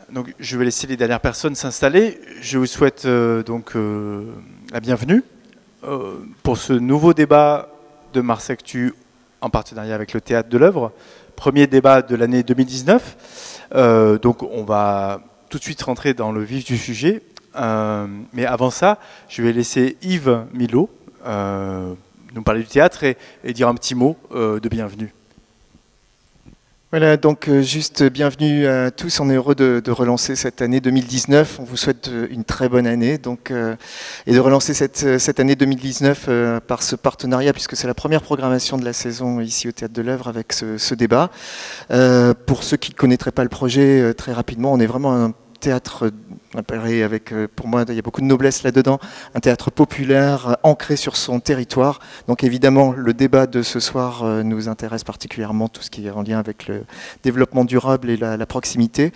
Donc, je vais laisser les dernières personnes s'installer. Je vous souhaite la bienvenue pour ce nouveau débat de Mars Actu en partenariat avec le Théâtre de l'Œuvre. Premier débat de l'année 2019. Donc, on va tout de suite rentrer dans le vif du sujet. Mais avant ça, je vais laisser Yves Milot nous parler du théâtre et dire un petit mot de bienvenue. Voilà, donc juste bienvenue à tous. On est heureux de relancer cette année 2019. On vous souhaite une très bonne année et de relancer cette année 2019 par ce partenariat, puisque c'est la première programmation de la saison ici au Théâtre de l'Œuvre avec ce débat. Pour ceux qui ne connaîtraient pas le projet, très rapidement, on est vraiment un théâtre avec, pour moi, il y a beaucoup de noblesse là-dedans, un théâtre populaire ancré sur son territoire. Donc évidemment, le débat de ce soir nous intéresse particulièrement, tout ce qui est en lien avec le développement durable et la proximité.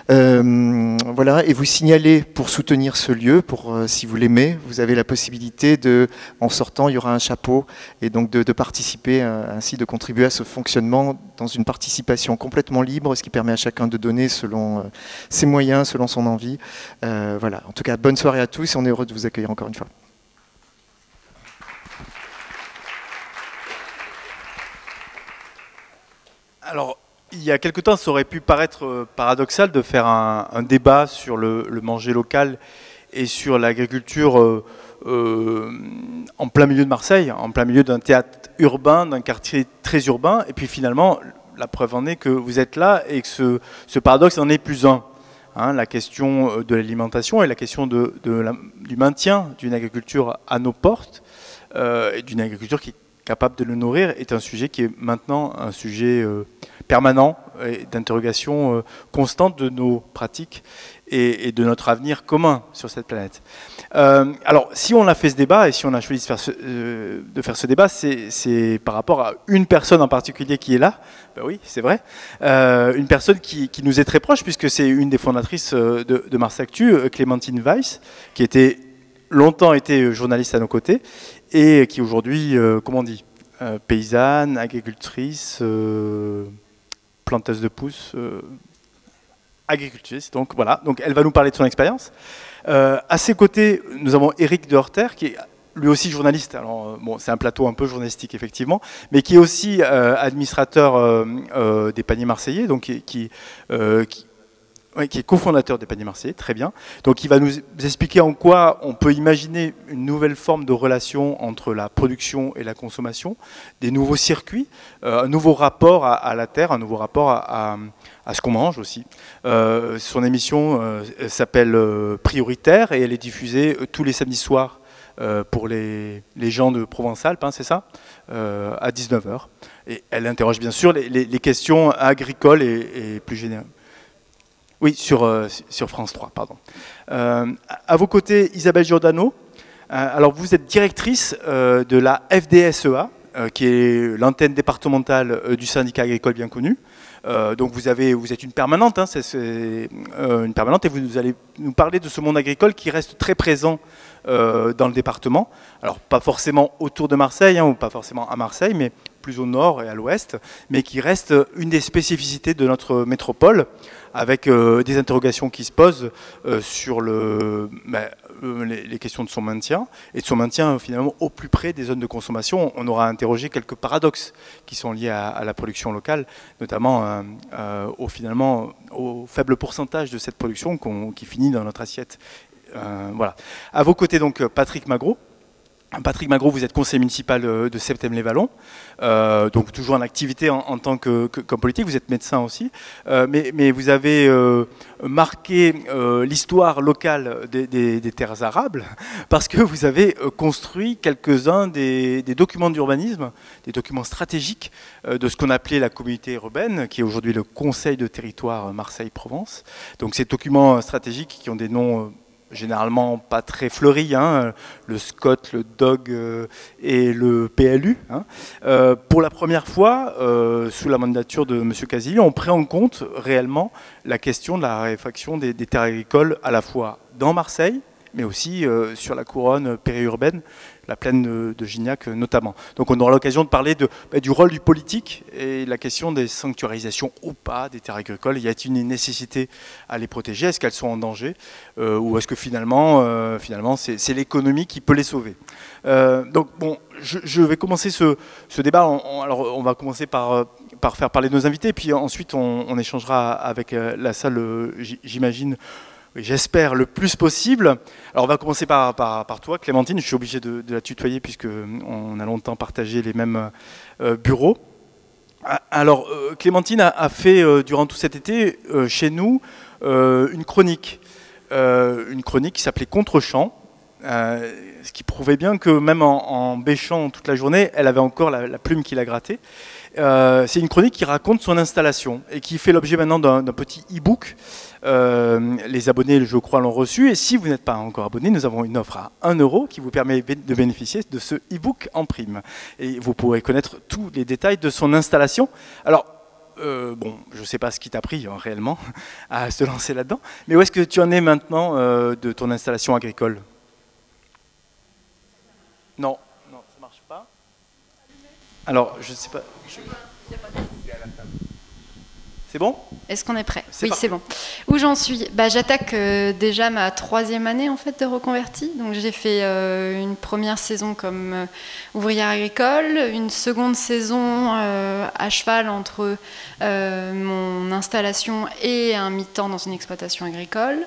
Voilà, et vous signalez pour soutenir ce lieu, si vous l'aimez, vous avez la possibilité en sortant, il y aura un chapeau, et donc de participer, ainsi de contribuer à ce fonctionnement dans une participation complètement libre, ce qui permet à chacun de donner selon ses moyens, selon son envie. Voilà, en tout cas, bonne soirée à tous et on est heureux de vous accueillir encore une fois. Alors, il y a quelque temps, ça aurait pu paraître paradoxal de faire un débat sur le manger local et sur l'agriculture en plein milieu de Marseille, en plein milieu d'un théâtre urbain, d'un quartier très urbain. Et puis finalement, la preuve en est que vous êtes là et que ce paradoxe n'en est plus un. La question de l'alimentation et la question du maintien d'une agriculture à nos portes et d'une agriculture qui est capable de le nourrir est un sujet qui est maintenant un sujet permanent et d'interrogation constante de nos pratiques et de notre avenir commun sur cette planète. Alors, si on a fait ce débat et si on a choisi de faire ce débat, c'est par rapport à une personne en particulier qui est là. Ben oui, c'est vrai. Une personne qui nous est très proche, puisque c'est une des fondatrices de Mars Actu, Clémentine Weiss, qui était longtemps été journaliste à nos côtés et qui aujourd'hui, comment on dit, paysanne, agricultrice, planteuse de pousses, agricultrice. Donc voilà, donc elle va nous parler de son expérience. À ses côtés, nous avons Éric de Horter, qui est lui aussi journaliste. Alors bon, c'est un plateau un peu journalistique effectivement, mais qui est aussi administrateur des paniers marseillais, donc qui est cofondateur des paniers marseillais, très bien. Donc il va nous expliquer en quoi on peut imaginer une nouvelle forme de relation entre la production et la consommation, des nouveaux circuits, un nouveau rapport à la terre, un nouveau rapport à ce qu'on mange aussi. Son émission s'appelle Prioritaire et elle est diffusée tous les samedis soirs pour les gens de Provence-Alpes, hein, c'est ça, à 19h. Et elle interroge bien sûr les questions agricoles et plus générales. Oui, sur France 3, pardon. À vos côtés, Isabelle Giordano. Alors, vous êtes directrice de la FDSEA, qui est l'antenne départementale du syndicat agricole bien connu. Donc, vous êtes une permanente, hein, une permanente, et vous allez nous parler de ce monde agricole qui reste très présent dans le département. Alors, pas forcément autour de Marseille, hein, ou pas forcément à Marseille, mais plus au nord et à l'ouest, mais qui reste une des spécificités de notre métropole, avec des interrogations qui se posent sur les questions de son maintien, et de son maintien finalement au plus près des zones de consommation. On aura interrogé quelques paradoxes qui sont liés à la production locale, notamment au faible pourcentage de cette production qui finit dans notre assiette. Voilà. À vos côtés, donc, Patrick Magro. Patrick Magro, vous êtes conseiller municipal de Septem-les-Vallons, donc toujours en activité en tant qu'homme politique, vous êtes médecin aussi, mais vous avez marqué l'histoire locale des terres arables parce que vous avez construit quelques-uns des documents d'urbanisme, des documents stratégiques de ce qu'on appelait la communauté urbaine, qui est aujourd'hui le Conseil de territoire Marseille-Provence. Donc ces documents stratégiques qui ont des noms généralement pas très fleuri, hein, le SCOT, le DOG et le PLU. Hein. Pour la première fois, sous la mandature de M. Casilli, on prend en compte réellement la question de la raréfaction des terres agricoles à la fois dans Marseille mais aussi sur la couronne périurbaine, la plaine de Gignac notamment. Donc on aura l'occasion de parler du rôle du politique et la question des sanctuarisations ou pas des terres agricoles. Y a-t-il une nécessité à les protéger? Est-ce qu'elles sont en danger? Ou est-ce que finalement c'est l'économie qui peut les sauver? Donc bon, je vais commencer ce débat. Alors on va commencer par faire parler nos invités, puis ensuite on échangera avec la salle, j'imagine, j'espère, le plus possible. Alors on va commencer par toi, Clémentine. Je suis obligé de la tutoyer puisqu'on a longtemps partagé les mêmes bureaux. Alors Clémentine a fait durant tout cet été chez nous une chronique qui s'appelait Contre-champ. Ce qui prouvait bien que même en bêchant toute la journée, elle avait encore la plume qui la grattait. C'est une chronique qui raconte son installation et qui fait l'objet maintenant d'un petit e-book. Les abonnés, je crois, l'ont reçu. Et si vous n'êtes pas encore abonné, nous avons une offre à 1 € qui vous permet de bénéficier de ce e-book en prime. Et vous pourrez connaître tous les détails de son installation. Alors, bon, je ne sais pas ce qui t'a pris réellement à se lancer là-dedans, mais où est-ce que tu en es maintenant de ton installation agricole? Non, ça ne marche pas. Alors, je ne sais pas. C'est bon? Est-ce qu'on est prêt? Oui, c'est bon. Où j'en suis? J'attaque déjà ma 3e année en fait de reconvertie. Donc j'ai fait une première saison comme ouvrière agricole, une seconde saison à cheval entre mon installation et un mi-temps dans une exploitation agricole.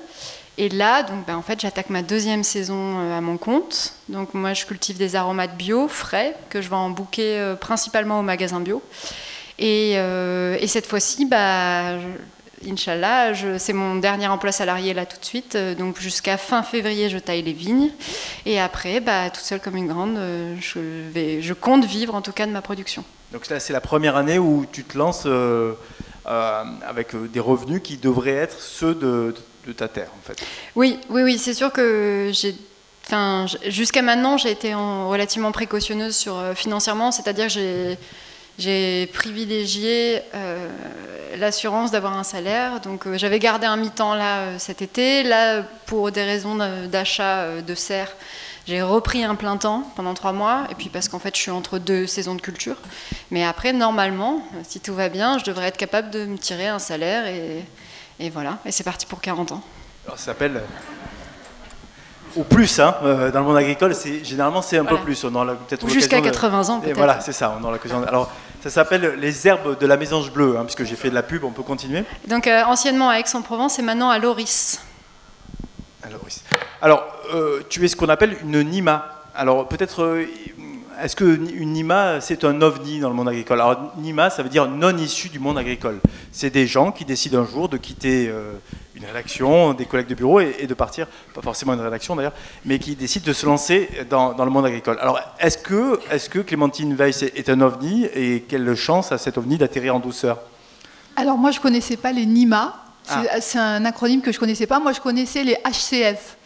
Et là, donc, en fait, j'attaque ma 2e saison à mon compte. Donc moi, je cultive des aromates bio, frais, que je vends en bouquet principalement au magasin bio. Et cette fois-ci, Inch'Allah, c'est mon dernier emploi salarié là tout de suite. Donc jusqu'à fin février, je taille les vignes. Et après, toute seule comme une grande, je compte vivre en tout cas de ma production. Donc là, c'est la première année où tu te lances avec des revenus qui devraient être ceux de ta terre, en fait. Oui, c'est sûr que jusqu'à maintenant, j'ai été relativement précautionneuse financièrement, c'est-à-dire que j'ai privilégié l'assurance d'avoir un salaire. Donc j'avais gardé un mi-temps là cet été. Là, pour des raisons d'achat de serres, j'ai repris un plein temps pendant 3 mois. Et puis parce qu'en fait, je suis entre 2 saisons de culture. Mais après, normalement, si tout va bien, je devrais être capable de me tirer un salaire. Et voilà. Et c'est parti pour 40 ans. Alors ça s'appelle... Au plus, dans le monde agricole, généralement c'est un peu plus. On aura peut-être jusqu'à 80 ans peut-être. Voilà, c'est ça. On aura l'occasion. Alors, ça s'appelle les herbes de la mésange bleue, puisque j'ai fait de la pub. On peut continuer. Donc anciennement à Aix-en-Provence et maintenant à Loris. Alors, tu es ce qu'on appelle une NIMA. Alors peut-être, est-ce qu'une NIMA c'est un ovni dans le monde agricole? Alors NIMA, ça veut dire non issu du monde agricole. C'est des gens qui décident un jour de quitter une rédaction, des collègues de bureau et de partir, pas forcément une rédaction d'ailleurs, mais qui décident de se lancer dans le monde agricole. Alors, est-ce que Clémentine Weiss est un ovni et quelle chance a cet ovni d'atterrir en douceur? Alors moi, je ne connaissais pas les NIMA. C'est un acronyme que je ne connaissais pas. Moi, je connaissais les HCF.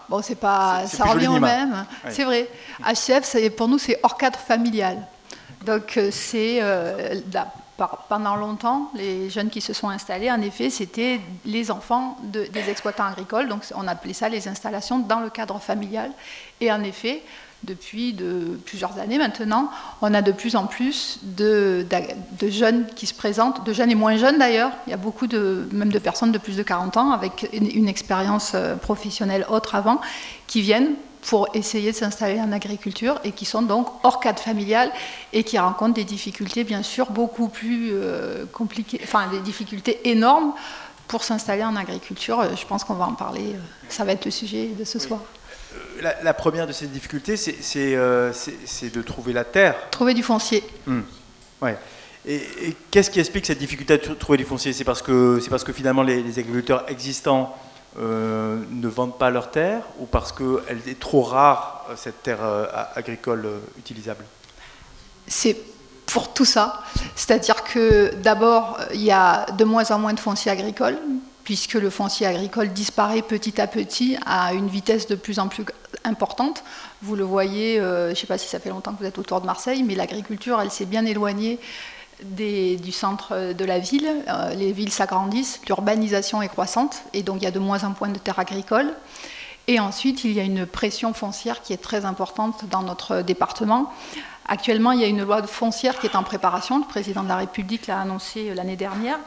Bon, c'est pas, ça revient au même. Oui. C'est vrai. HCF, pour nous, c'est hors cadre familial. Donc, c'est... pendant longtemps, les jeunes qui se sont installés, en effet, c'était les enfants des exploitants agricoles. Donc, on appelait ça les installations dans le cadre familial. Et en effet, depuis plusieurs années maintenant, on a de plus en plus de jeunes qui se présentent, de jeunes et moins jeunes d'ailleurs. Il y a beaucoup même de personnes de plus de 40 ans avec une expérience professionnelle autre avant, qui viennent pour essayer de s'installer en agriculture et qui sont donc hors cadre familial et qui rencontrent des difficultés bien sûr beaucoup plus compliquées, enfin des difficultés énormes pour s'installer en agriculture. Je pense qu'on va en parler, ça va être le sujet de ce soir. La première de ces difficultés, c'est de trouver la terre. Trouver du foncier. Ouais. Et qu'est-ce qui explique cette difficulté à trouver du foncier? C'est parce que finalement les agriculteurs existants ne vendent pas leur terre ou parce qu'elle est trop rare, cette terre agricole utilisable? C'est pour tout ça. C'est-à-dire que d'abord, il y a de moins en moins de foncier agricole, puisque le foncier agricole disparaît petit à petit à une vitesse de plus en plus importante. Vous le voyez, je ne sais pas si ça fait longtemps que vous êtes autour de Marseille, mais l'agriculture, elle s'est bien éloignée du centre de la ville. Les villes s'agrandissent, l'urbanisation est croissante, et donc il y a de moins en moins de terres agricoles. Et ensuite, il y a une pression foncière qui est très importante dans notre département. Actuellement, il y a une loi foncière qui est en préparation. Le président de la République l'a annoncé l'année dernière.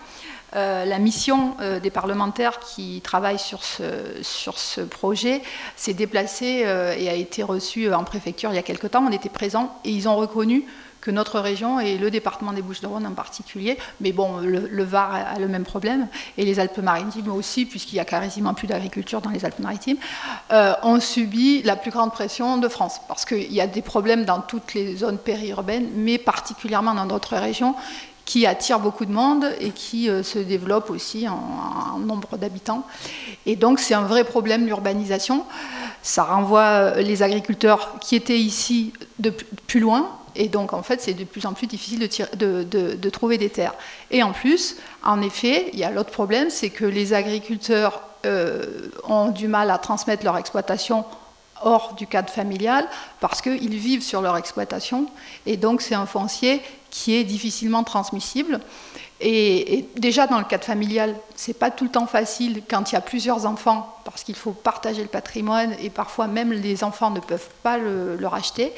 La mission des parlementaires qui travaillent sur ce projet s'est déplacée et a été reçue en préfecture il y a quelque temps. On était présents et ils ont reconnu que notre région et le département des Bouches-du-Rhône en particulier, mais bon, le Var a le même problème, et les Alpes-Maritimes aussi, puisqu'il n'y a quasiment plus d'agriculture dans les Alpes-Maritimes, ont subi la plus grande pression de France, parce qu'il y a des problèmes dans toutes les zones périurbaines, mais particulièrement dans d'autres régions, qui attirent beaucoup de monde et qui se développent aussi en nombre d'habitants. Et donc c'est un vrai problème, l'urbanisation. Ça renvoie les agriculteurs qui étaient ici de plus loin, et donc en fait c'est de plus en plus difficile de trouver des terres. Et en plus, en effet, il y a l'autre problème, c'est que les agriculteurs ont du mal à transmettre leur exploitation hors du cadre familial, parce qu'ils vivent sur leur exploitation, et donc c'est un foncier qui est difficilement transmissible. Et déjà dans le cadre familial, c'est pas tout le temps facile quand il y a plusieurs enfants, parce qu'il faut partager le patrimoine, et parfois même les enfants ne peuvent pas le racheter.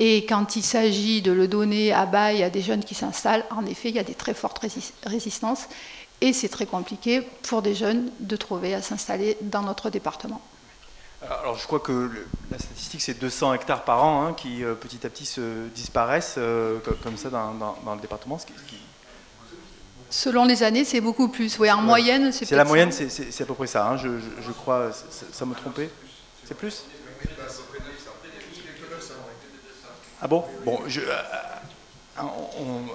Et quand il s'agit de le donner à bail à des jeunes qui s'installent, en effet, il y a des très fortes résistances, et c'est très compliqué pour des jeunes de trouver à s'installer dans notre département. Alors je crois que la statistique c'est 200 hectares par an hein, qui petit à petit se disparaissent comme ça dans le département. Selon les années, c'est beaucoup plus. Oui, en moyenne, c'est la moyenne, c'est à peu près ça. Hein, je crois, ça me trompait. C'est plus? Ah bon? Bon,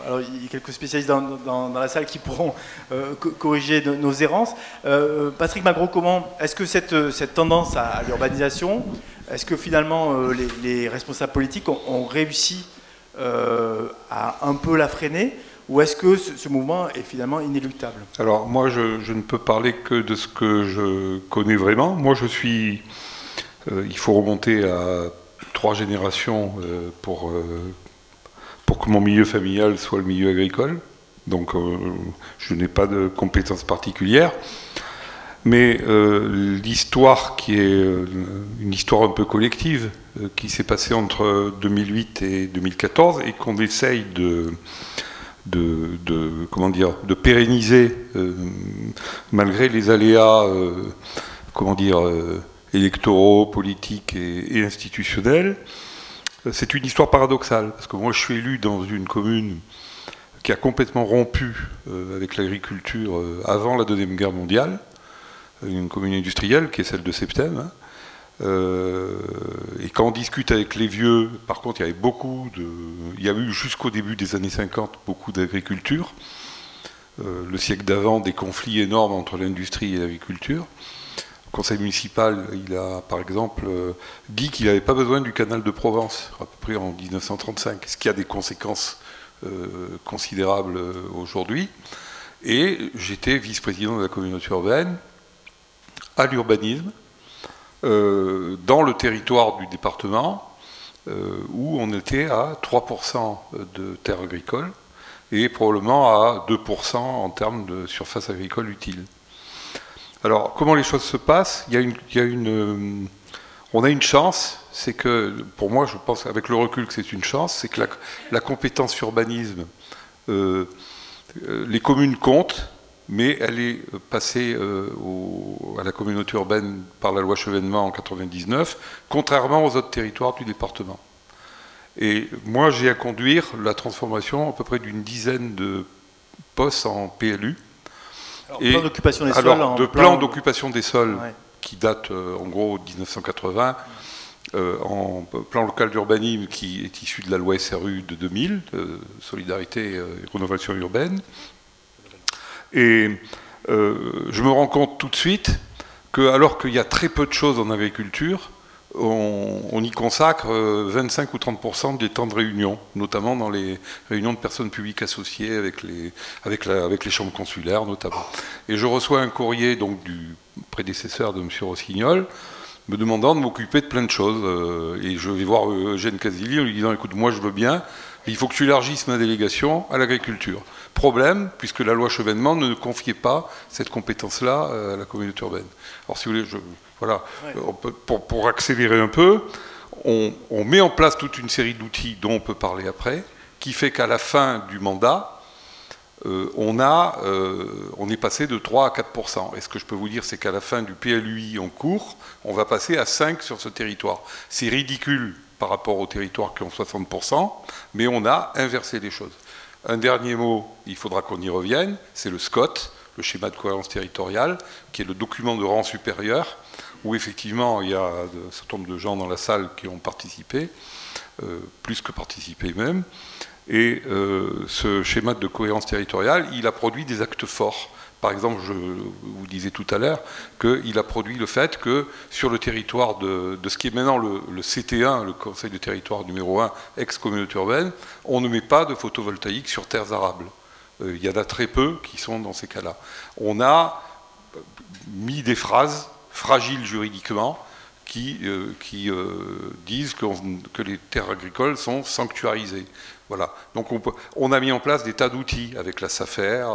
alors, il y a quelques spécialistes dans la salle qui pourront corriger nos errances. Patrick Magro, est-ce que cette tendance à l'urbanisation, est-ce que finalement les responsables politiques ont réussi à un peu la freiner, ou est-ce que ce mouvement est finalement inéluctable? Alors moi, je ne peux parler que de ce que je connais vraiment. Moi, il faut remonter à 3 générations pour que mon milieu familial soit le milieu agricole. Donc je n'ai pas de compétences particulières. Mais l'histoire qui est une histoire un peu collective, qui s'est passée entre 2008 et 2014, et qu'on essaye de pérenniser malgré les aléas électoraux, politiques et institutionnels. C'est une histoire paradoxale, parce que moi je suis élu dans une commune qui a complètement rompu avec l'agriculture avant la Deuxième Guerre mondiale, une commune industrielle qui est celle de Septem. Hein. Et quand on discute avec les vieux, par contre il y a eu jusqu'au début des années 50 beaucoup d'agriculture. Le siècle d'avant, des conflits énormes entre l'industrie et l'agriculture. Le conseil municipal, il a par exemple dit qu'il n'avait pas besoin du canal de Provence, à peu près en 1935, ce qui a des conséquences considérables aujourd'hui. Et j'étais vice-président de la communauté urbaine à l'urbanisme, dans le territoire du département, où on était à 3% de terres agricoles, et probablement à 2% en termes de surface agricole utile. Alors, comment les choses se passent? On a une chance, c'est que, pour moi, je pense avec le recul que c'est une chance, c'est que la compétence urbanisme, les communes comptent, mais elle est passée à la communauté urbaine par la loi Chevènement en 1999, contrairement aux autres territoires du département. Et moi, j'ai à conduire la transformation à peu près d'une dizaine de postes en PLU. Plan d'occupation des sols. Plan d'occupation des sols, ouais, qui date en gros de 1980, en plan local d'urbanisme qui est issu de la loi SRU de 2000, Solidarité et Rénovation urbaine. Et je me rends compte tout de suite que, alors qu'il y a très peu de choses en agriculture, on y consacre 25 ou 30% des temps de réunion, notamment dans les réunions de personnes publiques associées avec les chambres consulaires notamment. Et je reçois un courrier donc, du prédécesseur de M. Rossignol me demandant de m'occuper de plein de choses. Et je vais voir Eugène Casilli en lui disant « Écoute, moi je veux bien, Il faut que tu élargisses ma délégation à l'agriculture. Problème, puisque la loi Chevènement ne confiait pas cette compétence-là à la communauté urbaine. Alors si vous voulez, voilà, pour accélérer un peu, on met en place toute une série d'outils dont on peut parler après, qui fait qu'à la fin du mandat, on est passé de 3 à 4%. Et ce que je peux vous dire, c'est qu'à la fin du PLUI en cours, on va passer à 5 sur ce territoire. C'est ridicule par rapport aux territoires qui ont 60%, mais on a inversé les choses. Un dernier mot, il faudra qu'on y revienne, c'est le SCOT, le schéma de cohérence territoriale, qui est le document de rang supérieur, où effectivement il y a un certain nombre de gens dans la salle qui ont participé, plus que participé même. Et ce schéma de cohérence territoriale, il a produit des actes forts. Par exemple, je vous disais tout à l'heure qu'il a produit le fait que sur le territoire de ce qui est maintenant le CT1, le Conseil de territoire numéro 1, ex-communauté urbaine, on ne met pas de photovoltaïque sur terres arables. Il y en a très peu qui sont dans ces cas-là. On a mis des phrases fragiles juridiquement qui disent que les terres agricoles sont sanctuarisées. Voilà. Donc on a mis en place des tas d'outils avec la SAFER.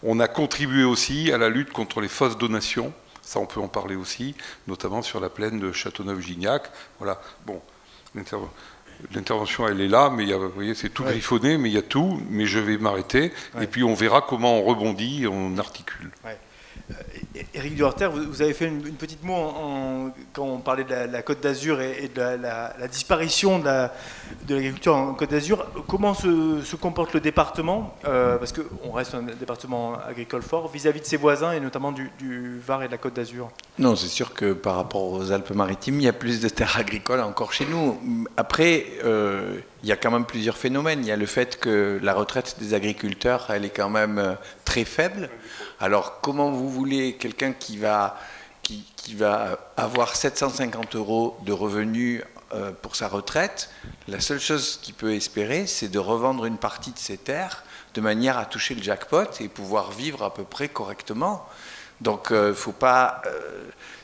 On a contribué aussi à la lutte contre les fausses donations. Ça, on peut en parler aussi, notamment sur la plaine de Châteauneuf-Gignac. Voilà. Bon, l'intervention, elle est là, mais vous voyez, c'est tout griffonné, mais il y a tout. Mais je vais m'arrêter. Et puis on verra comment on rebondit et on articule. Éric Duharter, vous avez fait une petite mot quand on parlait de la Côte d'Azur et de la disparition de l'agriculture en Côte d'Azur. Comment se comporte le département, parce qu'on reste un département agricole fort, vis-à-vis de ses voisins, et notamment du Var et de la Côte d'Azur? Non, c'est sûr que par rapport aux Alpes-Maritimes, il y a plus de terres agricoles encore chez nous. Après, il y a quand même plusieurs phénomènes. Il y a le fait que la retraite des agriculteurs, elle est quand même très faible. Alors, comment vous voulez quelqu'un qui va avoir 750 € de revenus pour sa retraite, la seule chose qu'il peut espérer, c'est de revendre une partie de ses terres de manière à toucher le jackpot et pouvoir vivre à peu près correctement. Donc, faut pas.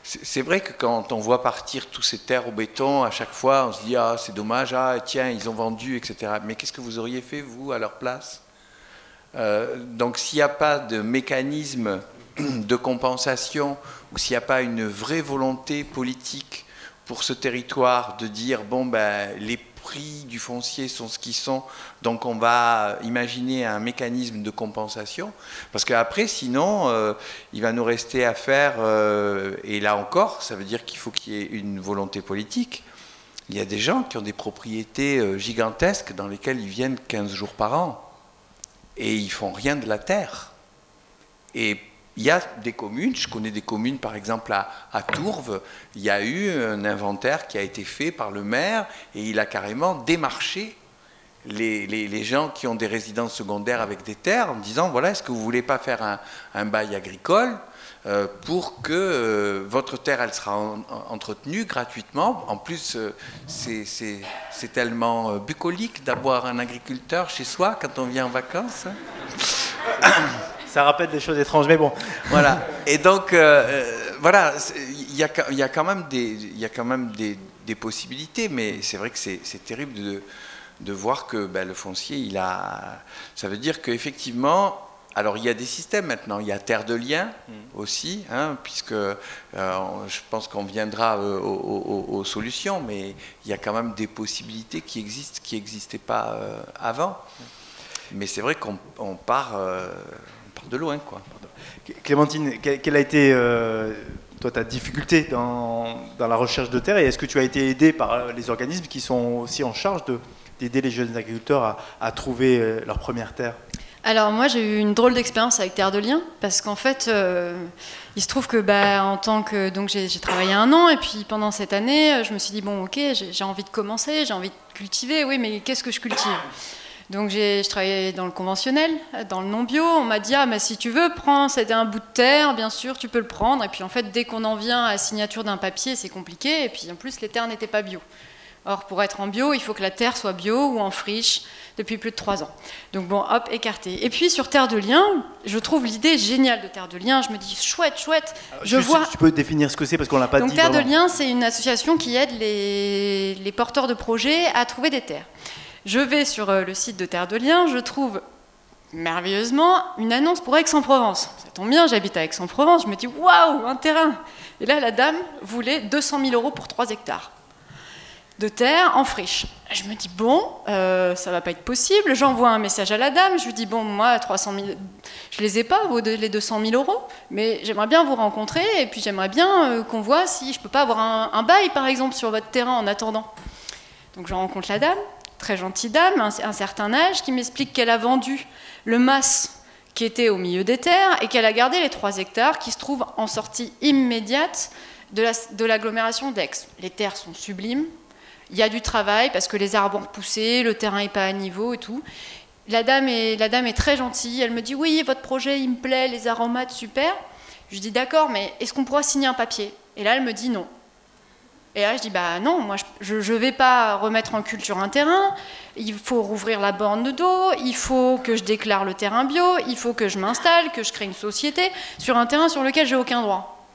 C'est vrai que quand on voit partir tous ces terres au béton, à chaque fois, on se dit ah c'est dommage, ah tiens ils ont vendu, etc. Mais qu'est-ce que vous auriez fait vous à leur place? Donc s'il n'y a pas de mécanisme de compensation ou s'il n'y a pas une vraie volonté politique pour ce territoire de dire bon ben les prix du foncier sont ce qu'ils sont, donc on va imaginer un mécanisme de compensation, parce qu'après sinon il va nous rester à faire, et là encore ça veut dire qu'il faut qu'il y ait une volonté politique. Il y a des gens qui ont des propriétés gigantesques dans lesquelles ils viennent 15 jours par an et ils font rien de la terre. Et il y a des communes, je connais des communes par exemple à Tourves, il y a eu un inventaire qui a été fait par le maire et il a carrément démarché les gens qui ont des résidences secondaires avec des terres en disant voilà, est-ce que vous ne voulez pas faire un bail agricole pour que votre terre elle sera entretenue gratuitement. En plus c'est tellement bucolique d'avoir un agriculteur chez soi quand on vient en vacances. Ça rappelle des choses étranges, mais bon. Voilà. Et donc, voilà, il y a quand même des possibilités, mais c'est vrai que c'est terrible de voir que le foncier, ça veut dire qu'effectivement, alors il y a des systèmes maintenant, il y a Terre de Liens aussi, hein, puisque je pense qu'on viendra aux solutions, mais il y a quand même des possibilités qui existent, qui n'existaient pas avant. Mais c'est vrai qu'on part de loin, quoi. Clémentine, quelle a été toi, ta difficulté dans la recherche de terre, et est-ce que tu as été aidée par les organismes qui sont aussi en charge d'aider les jeunes agriculteurs à trouver leur première terre? Alors moi j'ai eu une drôle d'expérience avec Terre de Liens, parce qu'en fait il se trouve que en tant que donc j'ai travaillé 1 an, et puis pendant cette année je me suis dit bon ok, j'ai envie de commencer, j'ai envie de cultiver, oui mais qu'est-ce que je cultive? Donc je travaillais dans le conventionnel, dans le non-bio. On m'a dit, ah, mais si tu veux, prends, c'était un bout de terre, bien sûr, tu peux le prendre. Et puis en fait, dès qu'on en vient à la signature d'un papier, c'est compliqué. Et puis en plus, les terres n'étaient pas bio. Or, pour être en bio, il faut que la terre soit bio ou en friche depuis plus de 3 ans. Donc bon, hop, écarté. Et puis sur Terre de Liens, je trouve l'idée géniale de Terre de Liens. Je me dis, chouette, chouette. Tu peux définir ce que c'est, parce qu'on l'a pas dit. Donc Terre de Liens, c'est une association qui aide les porteurs de projets à trouver des terres. Je vais sur le site de Terre de Liens, je trouve merveilleusement une annonce pour Aix-en-Provence. Ça tombe bien, j'habite à Aix-en-Provence, je me dis waouh, un terrain. Et là, la dame voulait 200 000 € pour 3 hectares de terre en friche. Je me dis bon, ça va pas être possible. J'envoie un message à la dame, je lui dis bon, moi 300 000, je les ai pas les 200 000 €, mais j'aimerais bien vous rencontrer et puis j'aimerais bien qu'on voit si je peux pas avoir un bail par exemple sur votre terrain en attendant. Donc je rencontre la dame, très gentille dame, un certain âge, qui m'explique qu'elle a vendu le mas qui était au milieu des terres et qu'elle a gardé les 3 hectares qui se trouvent en sortie immédiate de l'agglomération d'Aix. Les terres sont sublimes. Il y a du travail parce que les arbres ont repoussé, le terrain n'est pas à niveau et tout. La dame est très gentille. Elle me dit oui, votre projet, il me plaît, les aromates, super. Je lui dis d'accord, mais est-ce qu'on pourra signer un papier? Et là, elle me dit non. Et là, je dis bah non, moi, je ne vais pas remettre en culture un terrain. Il faut rouvrir la borne d'eau, il faut que je déclare le terrain bio, il faut que je m'installe, que je crée une société sur un terrain sur lequel j'ai aucun droit.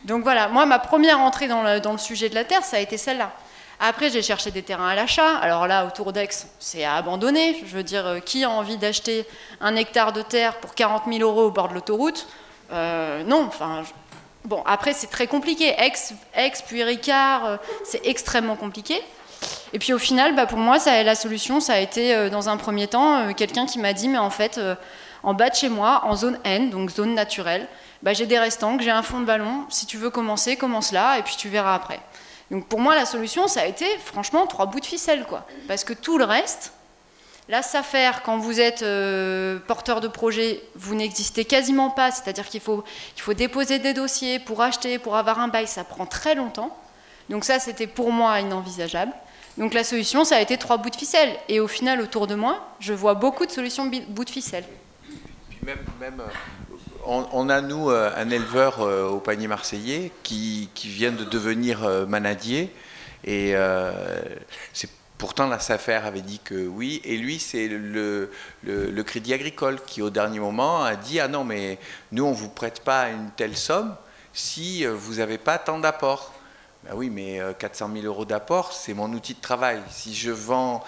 Donc voilà, moi, ma première entrée dans le sujet de la terre, ça a été celle-là. Après, j'ai cherché des terrains à l'achat. Alors là, autour d'Aix, c'est à abandonner. Je veux dire, qui a envie d'acheter 1 hectare de terre pour 40 000 € au bord de l'autoroute? Non, enfin... Bon, après, c'est très compliqué. Aix puis Ricard, c'est extrêmement compliqué. Et puis au final, bah, pour moi, la solution, ça a été, dans un premier temps, quelqu'un qui m'a dit, mais en fait, en bas de chez moi, en zone N, donc zone naturelle, bah, j'ai des restants, j'ai un fond de ballon. Si tu veux commencer, commence là, et puis tu verras après. Donc pour moi, la solution, ça a été, franchement, 3 bouts de ficelle, quoi. Parce que tout le reste, la SAFER, quand vous êtes porteur de projet, vous n'existez quasiment pas. C'est-à-dire qu'il faut déposer des dossiers pour acheter, pour avoir un bail, ça prend très longtemps. Donc ça, c'était pour moi inenvisageable. Donc la solution, ça a été 3 bouts de ficelle. Et au final, autour de moi, je vois beaucoup de solutions bouts de ficelle. Puis même on a, nous, un éleveur au panier marseillais qui vient de devenir manadier. Et pourtant, la SAFER avait dit que oui. Et lui, c'est le Crédit Agricole qui, au dernier moment, a dit « Ah non, mais nous, on ne vous prête pas une telle somme si vous n'avez pas tant d'apport. » Ben oui, mais 400 000 € d'apport, c'est mon outil de travail. Si je vends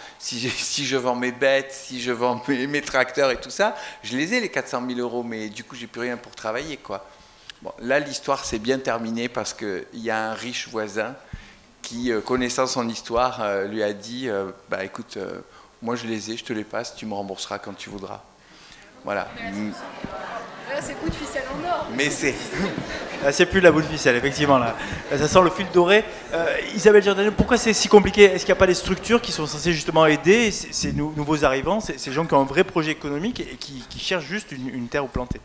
mes bêtes, si je vends mes tracteurs et tout ça, je les ai les 400 000 €, mais du coup, j'ai plus rien pour travailler, quoi. Bon, là, l'histoire s'est bien terminée parce qu'il y a un riche voisin qui, connaissant son histoire, lui a dit bah écoute, moi je les ai, je te les passe, tu me rembourseras quand tu voudras. Voilà. Là, c'est bout de ficelle en or. Mais c'est... C'est plus la boule de ficelle, effectivement. Là, ça sent le fil doré. Isabelle Giordano, pourquoi c'est si compliqué? Est-ce qu'il n'y a pas des structures qui sont censées justement aider ces nouveaux arrivants, ces gens qui ont un vrai projet économique et qui cherchent juste une terre où planter?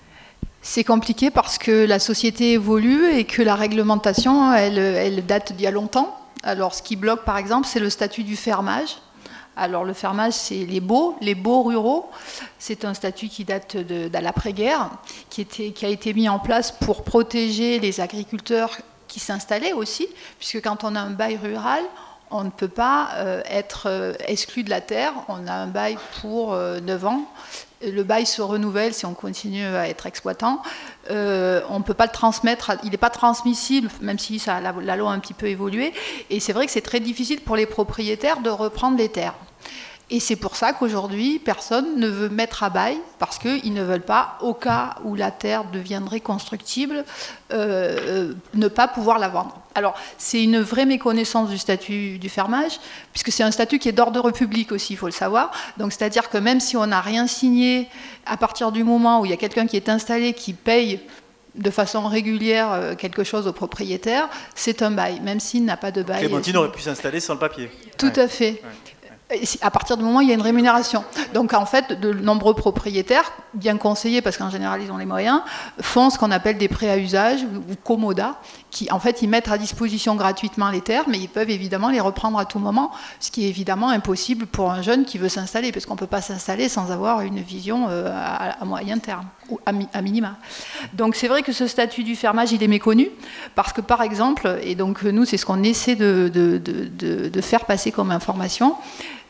C'est compliqué parce que la société évolue et que la réglementation, elle date d'il y a longtemps. Alors, ce qui bloque, par exemple, c'est le statut du fermage. Alors, le fermage, c'est les baux ruraux. C'est un statut qui date de l'après-guerre, qui a été mis en place pour protéger les agriculteurs qui s'installaient aussi, puisque quand on a un bail rural, on ne peut pas être exclu de la terre. On a un bail pour 9 ans. Le bail se renouvelle si on continue à être exploitant. On ne peut pas le transmettre, il n'est pas transmissible, même si la loi a un petit peu évolué. Et c'est vrai que c'est très difficile pour les propriétaires de reprendre les terres. Et c'est pour ça qu'aujourd'hui, personne ne veut mettre à bail, parce qu'ils ne veulent pas, au cas où la terre deviendrait constructible, ne pas pouvoir la vendre. Alors, c'est une vraie méconnaissance du statut du fermage, puisque c'est un statut qui est d'ordre public aussi, il faut le savoir. Donc, c'est-à-dire que même si on n'a rien signé, à partir du moment où il y a quelqu'un qui est installé, qui paye de façon régulière quelque chose au propriétaire, c'est un bail, même s'il n'a pas de bail. Clémentine aurait pu s'installer sans le papier. Tout à fait. À partir du moment où il y a une rémunération. Donc en fait, de nombreux propriétaires, bien conseillés, parce qu'en général ils ont les moyens, font ce qu'on appelle des prêts à usage ou commodas, qui en fait ils mettent à disposition gratuitement les terres, mais ils peuvent évidemment les reprendre à tout moment, ce qui est évidemment impossible pour un jeune qui veut s'installer, parce qu'on ne peut pas s'installer sans avoir une vision à moyen terme, ou à minima. Donc c'est vrai que ce statut du fermage, il est méconnu, parce que par exemple, et donc nous c'est ce qu'on essaie de faire passer comme information,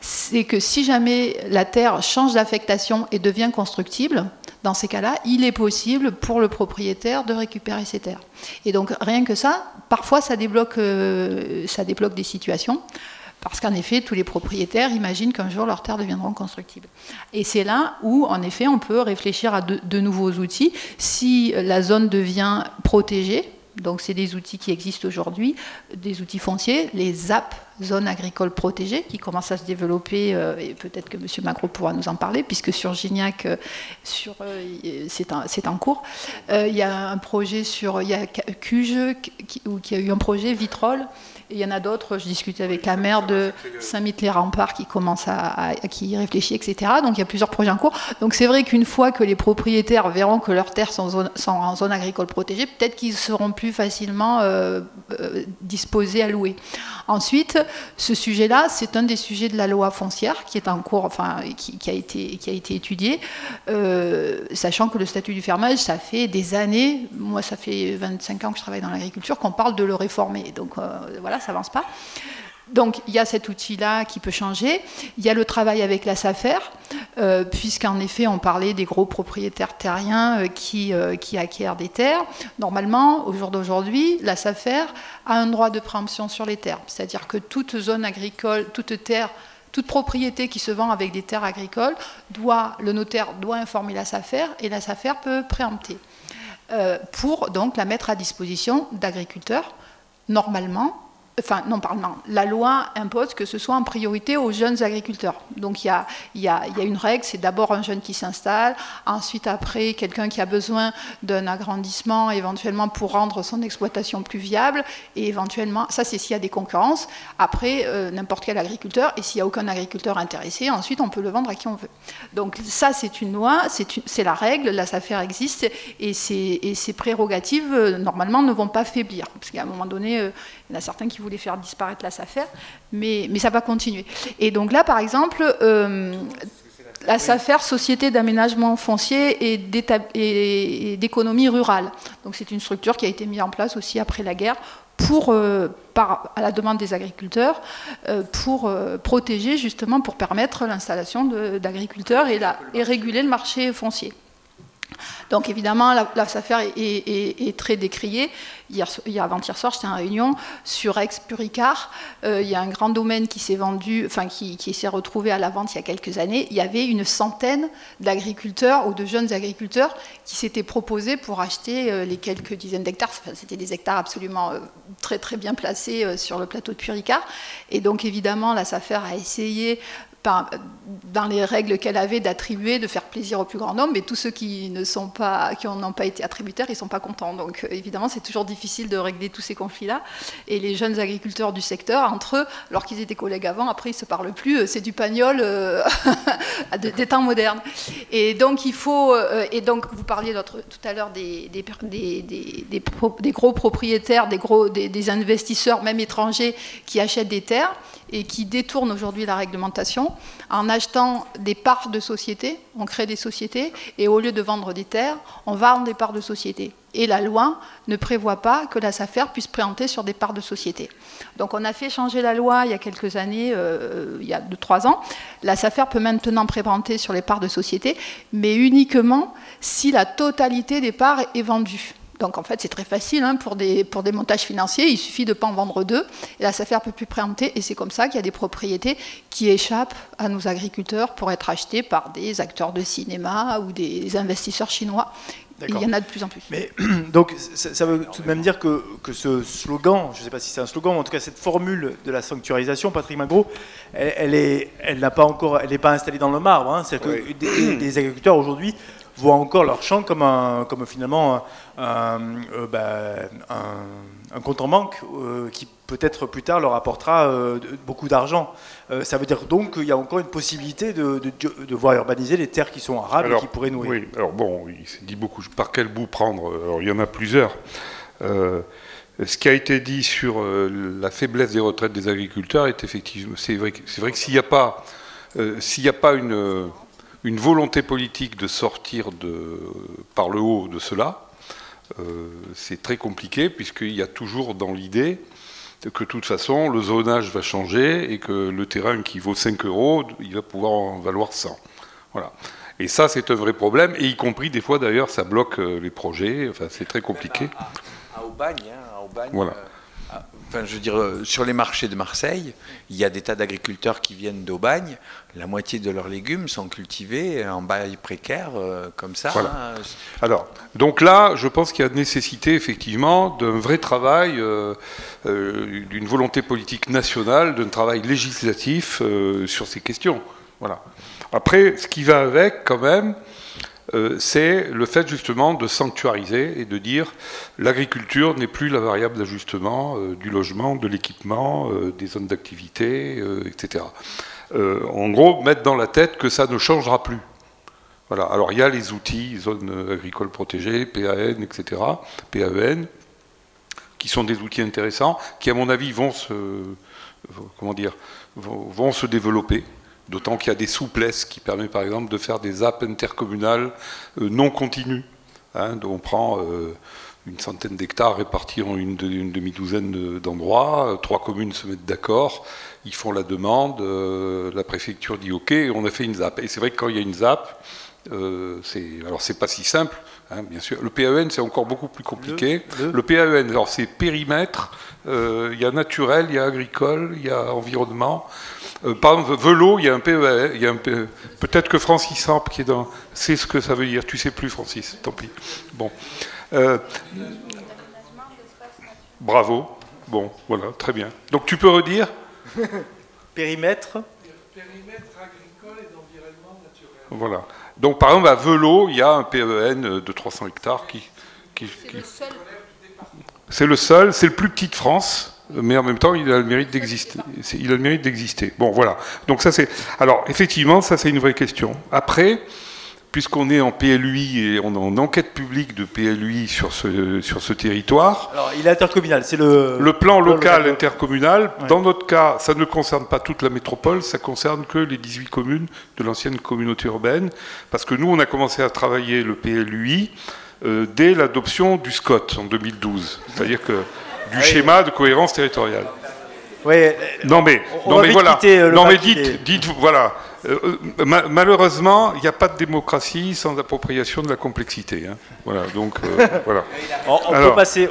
c'est que si jamais la terre change d'affectation et devient constructible, dans ces cas-là, il est possible pour le propriétaire de récupérer ses terres. Et donc rien que ça, parfois ça débloque des situations. Parce qu'en effet, tous les propriétaires imaginent qu'un jour leurs terres deviendront constructibles. Et c'est là où, en effet, on peut réfléchir à de nouveaux outils. Si la zone devient protégée, donc c'est des outils qui existent aujourd'hui, des outils fonciers, les ZAP, zones agricoles protégées, qui commencent à se développer, et peut-être que M. Magro pourra nous en parler, puisque sur Gignac, c'est en cours. Il y a un projet il y a Cuges, qui a eu un projet, Vitrolles. Et il y en a d'autres, je discutais avec la maire de Saint-Mite-les-Remparts qui commence qui y réfléchit, etc. Donc il y a plusieurs projets en cours. Donc c'est vrai qu'une fois que les propriétaires verront que leurs terres sont en zone agricole protégée, peut-être qu'ils seront plus facilement disposés à louer. Ensuite, ce sujet-là, c'est un des sujets de la loi foncière qui est en cours, enfin qui a été étudié, sachant que le statut du fermage, ça fait des années, moi ça fait 25 ans que je travaille dans l'agriculture, qu'on parle de le réformer. Donc voilà, ça n'avance pas. Donc il y a cet outil-là qui peut changer. Il y a le travail avec la SAFER, puisqu'en effet on parlait des gros propriétaires terriens qui acquièrent des terres. Normalement, au jour d'aujourd'hui, la SAFER a un droit de préemption sur les terres. C'est-à-dire que toute zone agricole, toute terre, toute propriété qui se vend avec des terres agricoles, le notaire doit informer la SAFER et la SAFER peut préempter pour donc la mettre à disposition d'agriculteurs normalement. Enfin, non, pardon, la loi impose que ce soit en priorité aux jeunes agriculteurs. Donc il y a une règle, c'est d'abord un jeune qui s'installe, ensuite après quelqu'un qui a besoin d'un agrandissement éventuellement pour rendre son exploitation plus viable, et éventuellement, ça c'est s'il y a des concurrences, après n'importe quel agriculteur, et s'il n'y a aucun agriculteur intéressé, ensuite on peut le vendre à qui on veut. Donc ça c'est une loi, c'est la règle, la SAFER existe, et ses prérogatives normalement ne vont pas faiblir, parce qu'à un moment donné, il y en a certains qui voulaient faire disparaître la SAFER, mais ça va continuer. Et donc là, par exemple, la SAFER, Société d'aménagement foncier et d'économie rurale. Donc c'est une structure qui a été mise en place aussi après la guerre à la demande des agriculteurs, pour protéger justement, pour permettre l'installation d'agriculteurs et réguler le marché foncier. Donc évidemment, la SAFER est très décriée. Avant-hier soir, j'étais en réunion sur Aix-Puricard. Il y a un grand domaine qui s'est vendu, enfin qui s'est retrouvé à la vente il y a quelques années. Il y avait une centaine d'agriculteurs ou de jeunes agriculteurs qui s'étaient proposés pour acheter les quelques dizaines d'hectares. Enfin, c'était des hectares absolument très très bien placés sur le plateau de Puricard. Et donc évidemment, la SAFER a essayé, dans les règles qu'elle avait, d'attribuer, de faire plaisir au plus grand nombre, mais tous ceux qui n'ont pas été attributaires, ils ne sont pas contents. Donc évidemment, c'est toujours difficile de régler tous ces conflits-là. Et les jeunes agriculteurs du secteur, entre eux, alors qu'ils étaient collègues avant, après ils ne se parlent plus, c'est du pagnol des temps modernes. Et donc il faut... et donc vous parliez tout à l'heure des gros propriétaires, des investisseurs, même étrangers, qui achètent des terres et qui détournent aujourd'hui la réglementation en achetant des parts de sociétés. On crée des sociétés et au lieu de vendre des terres, on vend des parts de sociétés. Et la loi ne prévoit pas que la SAFER puisse préempter sur des parts de sociétés. Donc on a fait changer la loi il y a quelques années, il y a 2-3 ans. La SAFER peut maintenant préempter sur les parts de sociétés, mais uniquement si la totalité des parts est vendue. Donc en fait c'est très facile pour des montages financiers, il suffit de ne pas en vendre 2, et la SAFER ne peut plus préempter, et c'est comme ça qu'il y a des propriétés qui échappent à nos agriculteurs pour être achetées par des acteurs de cinéma ou des investisseurs chinois. Il y en a de plus en plus. Mais, donc ça veut tout de même dire que ce slogan, je ne sais pas si c'est un slogan, mais en tout cas cette formule de la sanctuarisation, Patrick Magro, elle n'est pas installée dans le marbre. C'est-à-dire que des agriculteurs aujourd'hui voient encore leur champ comme finalement un compte en banque qui peut-être plus tard leur apportera beaucoup d'argent. Ça veut dire donc qu'il y a encore une possibilité de voir urbaniser les terres qui sont arables et qui pourraient nourrir. Oui, alors bon, il s'est dit beaucoup. Par quel bout prendre? Alors il y en a plusieurs. Ce qui a été dit sur la faiblesse des retraites des agriculteurs est effectivement. C'est vrai que s'il n'y a pas une volonté politique de sortir par le haut de cela, c'est très compliqué, puisqu'il y a toujours dans l'idée que de toute façon le zonage va changer et que le terrain qui vaut 5 €, il va pouvoir en valoir 100. Voilà. Et ça, c'est un vrai problème, et y compris des fois d'ailleurs ça bloque les projets, enfin c'est très compliqué. À Aubagne, voilà. Enfin, je veux dire, sur les marchés de Marseille, il y a des tas d'agriculteurs qui viennent d'Aubagne. La moitié de leurs légumes sont cultivés en bail précaire, comme ça. Voilà. Alors, donc là, je pense qu'il y a nécessité, effectivement, d'un vrai travail, d'une volonté politique nationale, d'un travail législatif sur ces questions. Voilà. Après, ce qui va avec, quand même, c'est le fait justement de sanctuariser et de dire l'agriculture n'est plus la variable d'ajustement du logement, de l'équipement, des zones d'activité, etc. En gros, mettre dans la tête que ça ne changera plus. Voilà. Alors il y a les outils, zones agricoles protégées, PAN, etc., PAEN, qui sont des outils intéressants, qui à mon avis vont se développer. D'autant qu'il y a des souplesses qui permettent par exemple de faire des apps intercommunales non continues. Hein, on prend une centaine d'hectares répartis en une demi-douzaine d'endroits, 3 communes se mettent d'accord, ils font la demande, la préfecture dit OK, et on a fait une ZAP. Et c'est vrai que quand il y a une ZAP, alors c'est pas si simple, hein, bien sûr. Le PAEN c'est encore beaucoup plus compliqué. Le PAEN, alors c'est périmètre, il y a naturel, il y a agricole, il y a environnement. Par exemple, vélo, il y a un PEA, peut-être que Francis Samp qui est dans, c'est ce que ça veut dire. Tu sais plus, Francis. Tant pis. Bon. Bravo. Bon, voilà, très bien. Donc tu peux redire. Périmètre. Périmètre agricole et d'environnement naturel. Voilà. Donc par exemple à Velot, il y a un PEN de 300 hectares qui c'est le seul, c'est le plus petit de France. Mais en même temps, il a le mérite d'exister. Il a le mérite d'exister. Bon, voilà. Donc ça, c'est. Alors, effectivement, ça, c'est une vraie question. Après, puisqu'on est en PLUI et on est en enquête publique de PLUI sur ce territoire. Alors, il est intercommunal. C'est le plan local intercommunal. Ouais. Dans notre cas, ça ne concerne pas toute la métropole. Ça concerne que les 18 communes de l'ancienne communauté urbaine, parce que nous, on a commencé à travailler le PLUI dès l'adoption du SCOT en 2012. C'est-à-dire que du schéma de cohérence territoriale. Oui, non mais voilà. Non mais dites voilà. Malheureusement, il n'y a pas de démocratie sans appropriation de la complexité. Hein. Voilà. Donc voilà. On peut passer.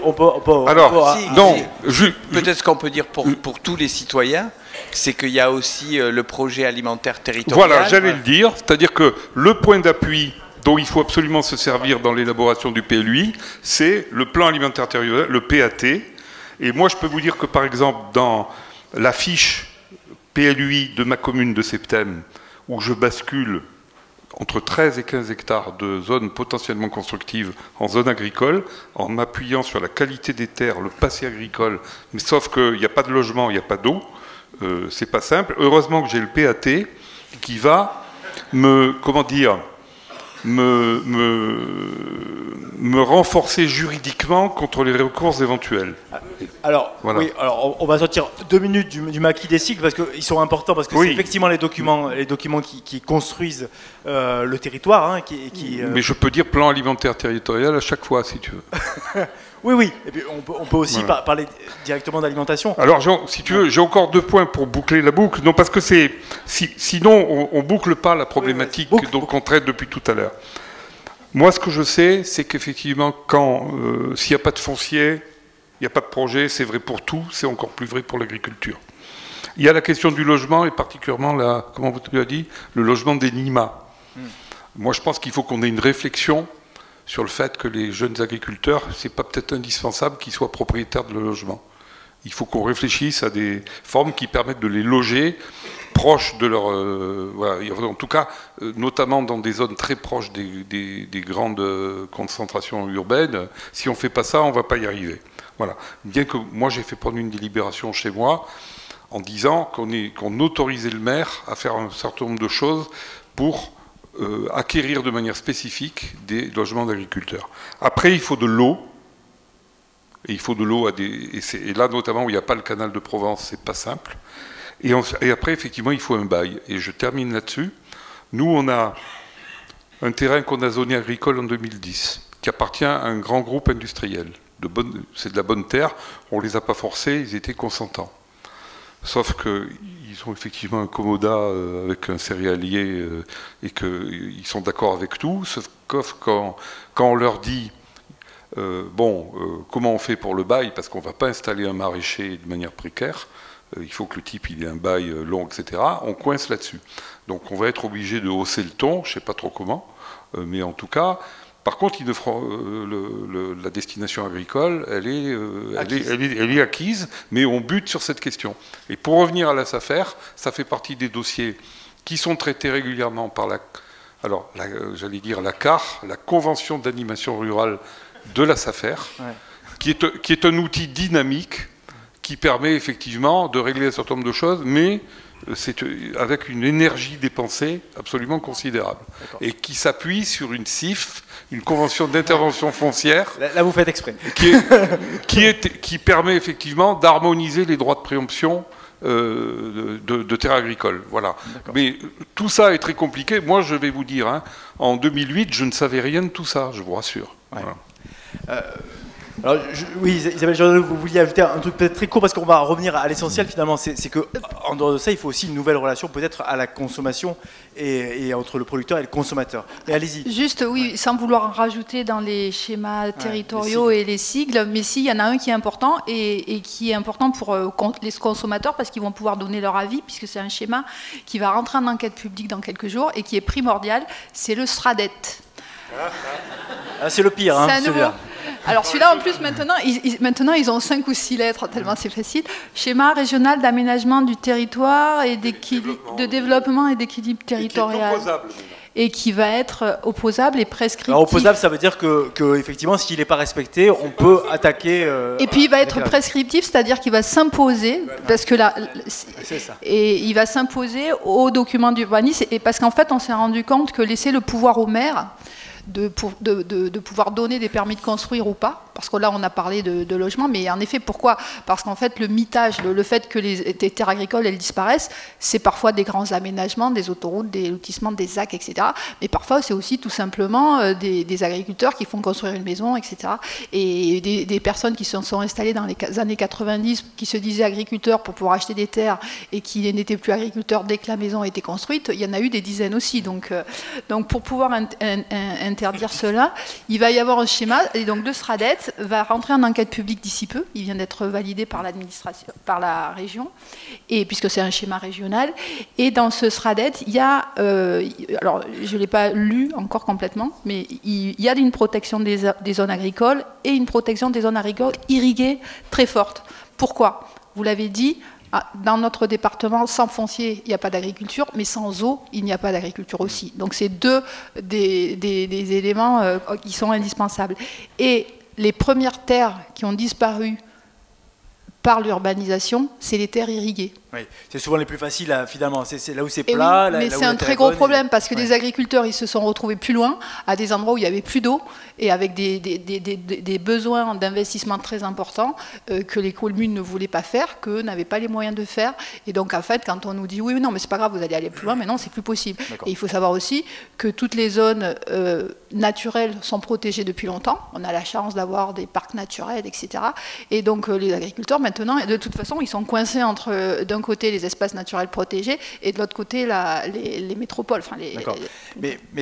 Peut-être ce qu'on peut dire pour tous les citoyens, c'est qu'il y a aussi le projet alimentaire territorial. Voilà, j'allais le dire. C'est-à-dire que le point d'appui dont il faut absolument se servir dans l'élaboration du PLUI, c'est le plan alimentaire territorial, le PAT. Et moi, je peux vous dire que, par exemple, dans la fiche PLUI de ma commune de Septem, où je bascule entre 13 et 15 hectares de zones potentiellement constructives en zone agricole, en m'appuyant sur la qualité des terres, le passé agricole, mais sauf qu'il n'y a pas de logement, il n'y a pas d'eau, c'est pas simple. Heureusement que j'ai le PAT qui va me renforcer juridiquement contre les recours éventuels. Alors, voilà. Oui, alors on va sortir 2 minutes du maquis des cycles parce qu'ils sont importants, parce que c'est effectivement les documents qui construisent le territoire. Hein, Mais je peux dire plan alimentaire territorial à chaque fois, si tu veux. Oui. Et puis on peut aussi parler directement d'alimentation. Alors, si tu veux, j'ai encore 2 points pour boucler la boucle. Non, parce que sinon, on boucle pas la problématique qu'on traite depuis tout à l'heure. Moi, ce que je sais, c'est qu'effectivement, s'il n'y a pas de foncier, il n'y a pas de projet, c'est vrai pour tout, c'est encore plus vrai pour l'agriculture. Il y a la question du logement, et particulièrement, comment vous l'avez dit, le logement des NIMA. Moi, je pense qu'il faut qu'on ait une réflexion sur le fait que les jeunes agriculteurs, c'est pas peut-être indispensable qu'ils soient propriétaires de leur logement. Il faut qu'on réfléchisse à des formes qui permettent de les loger proches de leur... en tout cas, notamment dans des zones très proches des grandes concentrations urbaines. Si on ne fait pas ça, on ne va pas y arriver. Voilà. Bien que moi, j'ai fait prendre une délibération chez moi en disant qu'on autorisait le maire à faire un certain nombre de choses pour acquérir de manière spécifique des logements d'agriculteurs. Après, il faut de l'eau. Et il faut de l'eau et là, notamment, où il n'y a pas le canal de Provence, c'est pas simple. Et après, effectivement, il faut un bail. Et je termine là-dessus. Nous, on a un terrain qu'on a zoné agricole en 2010, qui appartient à un grand groupe industriel. C'est de la bonne terre. On ne les a pas forcés, ils étaient consentants. Sauf qu'ils ont effectivement un commodat avec un céréalier et qu'ils sont d'accord avec tout. Sauf que quand on leur dit Comment on fait pour le bail? Parce qu'on ne va pas installer un maraîcher de manière précaire. Il faut que le type il ait un bail long, etc. On coince là-dessus. Donc on va être obligé de hausser le ton, je ne sais pas trop comment, mais en tout cas, par contre, la destination agricole, elle est acquise, mais on bute sur cette question. Et pour revenir à la SAFER, ça fait partie des dossiers qui sont traités régulièrement par la CAR, la Convention d'animation rurale de la SAFER, qui est un outil dynamique qui permet effectivement de régler un certain nombre de choses, mais c'est avec une énergie dépensée absolument considérable. Et qui s'appuie sur une CIF, une convention d'intervention foncière. Là, vous faites exprès. Qui permet effectivement d'harmoniser les droits de préemption de terres agricoles. Voilà. Mais tout ça est très compliqué. Moi, je vais vous dire, en 2008, je ne savais rien de tout ça, je vous rassure. Ouais. Voilà. Alors, oui, Isabelle Giordano, vous vouliez ajouter un truc peut-être très court parce qu'on va revenir à l'essentiel finalement. C'est que en dehors de ça, il faut aussi une nouvelle relation peut-être à la consommation et entre le producteur et le consommateur. Mais allez-y. Juste, oui, sans vouloir en rajouter dans les schémas territoriaux et les sigles, mais si, il y en a un qui est important et qui est important pour les consommateurs parce qu'ils vont pouvoir donner leur avis puisque c'est un schéma qui va rentrer en enquête publique dans quelques jours et qui est primordial, c'est le SRADET. C'est le pire, celui-là. Alors celui-là, en plus, maintenant, ils ont 5 ou 6 lettres, tellement c'est facile. Schéma régional d'aménagement du territoire et de développement et d'équilibre territorial. Et qui va être opposable et prescriptif. Alors, opposable, ça veut dire que effectivement, s'il n'est pas respecté, on peut attaquer. Et puis il va être prescriptif, c'est-à-dire qu'il va s'imposer, parce que là, et il va s'imposer aux documents d'urbanisme, et parce qu'en fait, on s'est rendu compte que laisser le pouvoir au maire de pouvoir donner des permis de construire ou pas, parce que là on a parlé de logement, mais en effet pourquoi? Parce qu'en fait le mitage, le fait que les terres agricoles elles disparaissent, c'est parfois des grands aménagements, des autoroutes, des lotissements, des ZAC, etc. Mais parfois c'est aussi tout simplement des agriculteurs qui font construire une maison, etc. Et des personnes qui se sont installées dans les années 90, qui se disaient agriculteurs pour pouvoir acheter des terres et qui n'étaient plus agriculteurs dès que la maison a été construite, il y en a eu des dizaines aussi. Donc pour pouvoir interdire cela, il va y avoir un schéma, et donc le SRADET va rentrer en enquête publique d'ici peu, il vient d'être validé par l'administration, par la région, et puisque c'est un schéma régional, et dans ce SRADET, il y a, alors je ne l'ai pas lu encore complètement, mais il y a une protection des zones agricoles et une protection des zones agricoles irriguées très forte. Pourquoi? Vous l'avez dit, dans notre département, sans foncier, il n'y a pas d'agriculture, mais sans eau, il n'y a pas d'agriculture aussi. Donc c'est deux des éléments qui sont indispensables. Et les premières terres qui ont disparu par l'urbanisation, c'est les terres irriguées. Oui, c'est souvent les plus faciles, finalement. C'est là où c'est plat. Oui, mais c'est un très gros problème parce que les agriculteurs, ils se sont retrouvés plus loin, à des endroits où il n'y avait plus d'eau et avec des besoins d'investissement très importants que les communes ne voulaient pas faire, qu'eux n'avaient pas les moyens de faire. Et donc, en fait, quand on nous dit oui, non, mais c'est pas grave, vous allez aller plus loin, mais non, c'est plus possible. Et il faut savoir aussi que toutes les zones naturelles sont protégées depuis longtemps. On a la chance d'avoir des parcs naturels, etc. Et donc, les agriculteurs, maintenant, de toute façon, ils sont coincés entre, d'un côté, les espaces naturels protégés et de l'autre côté, les métropoles. Enfin,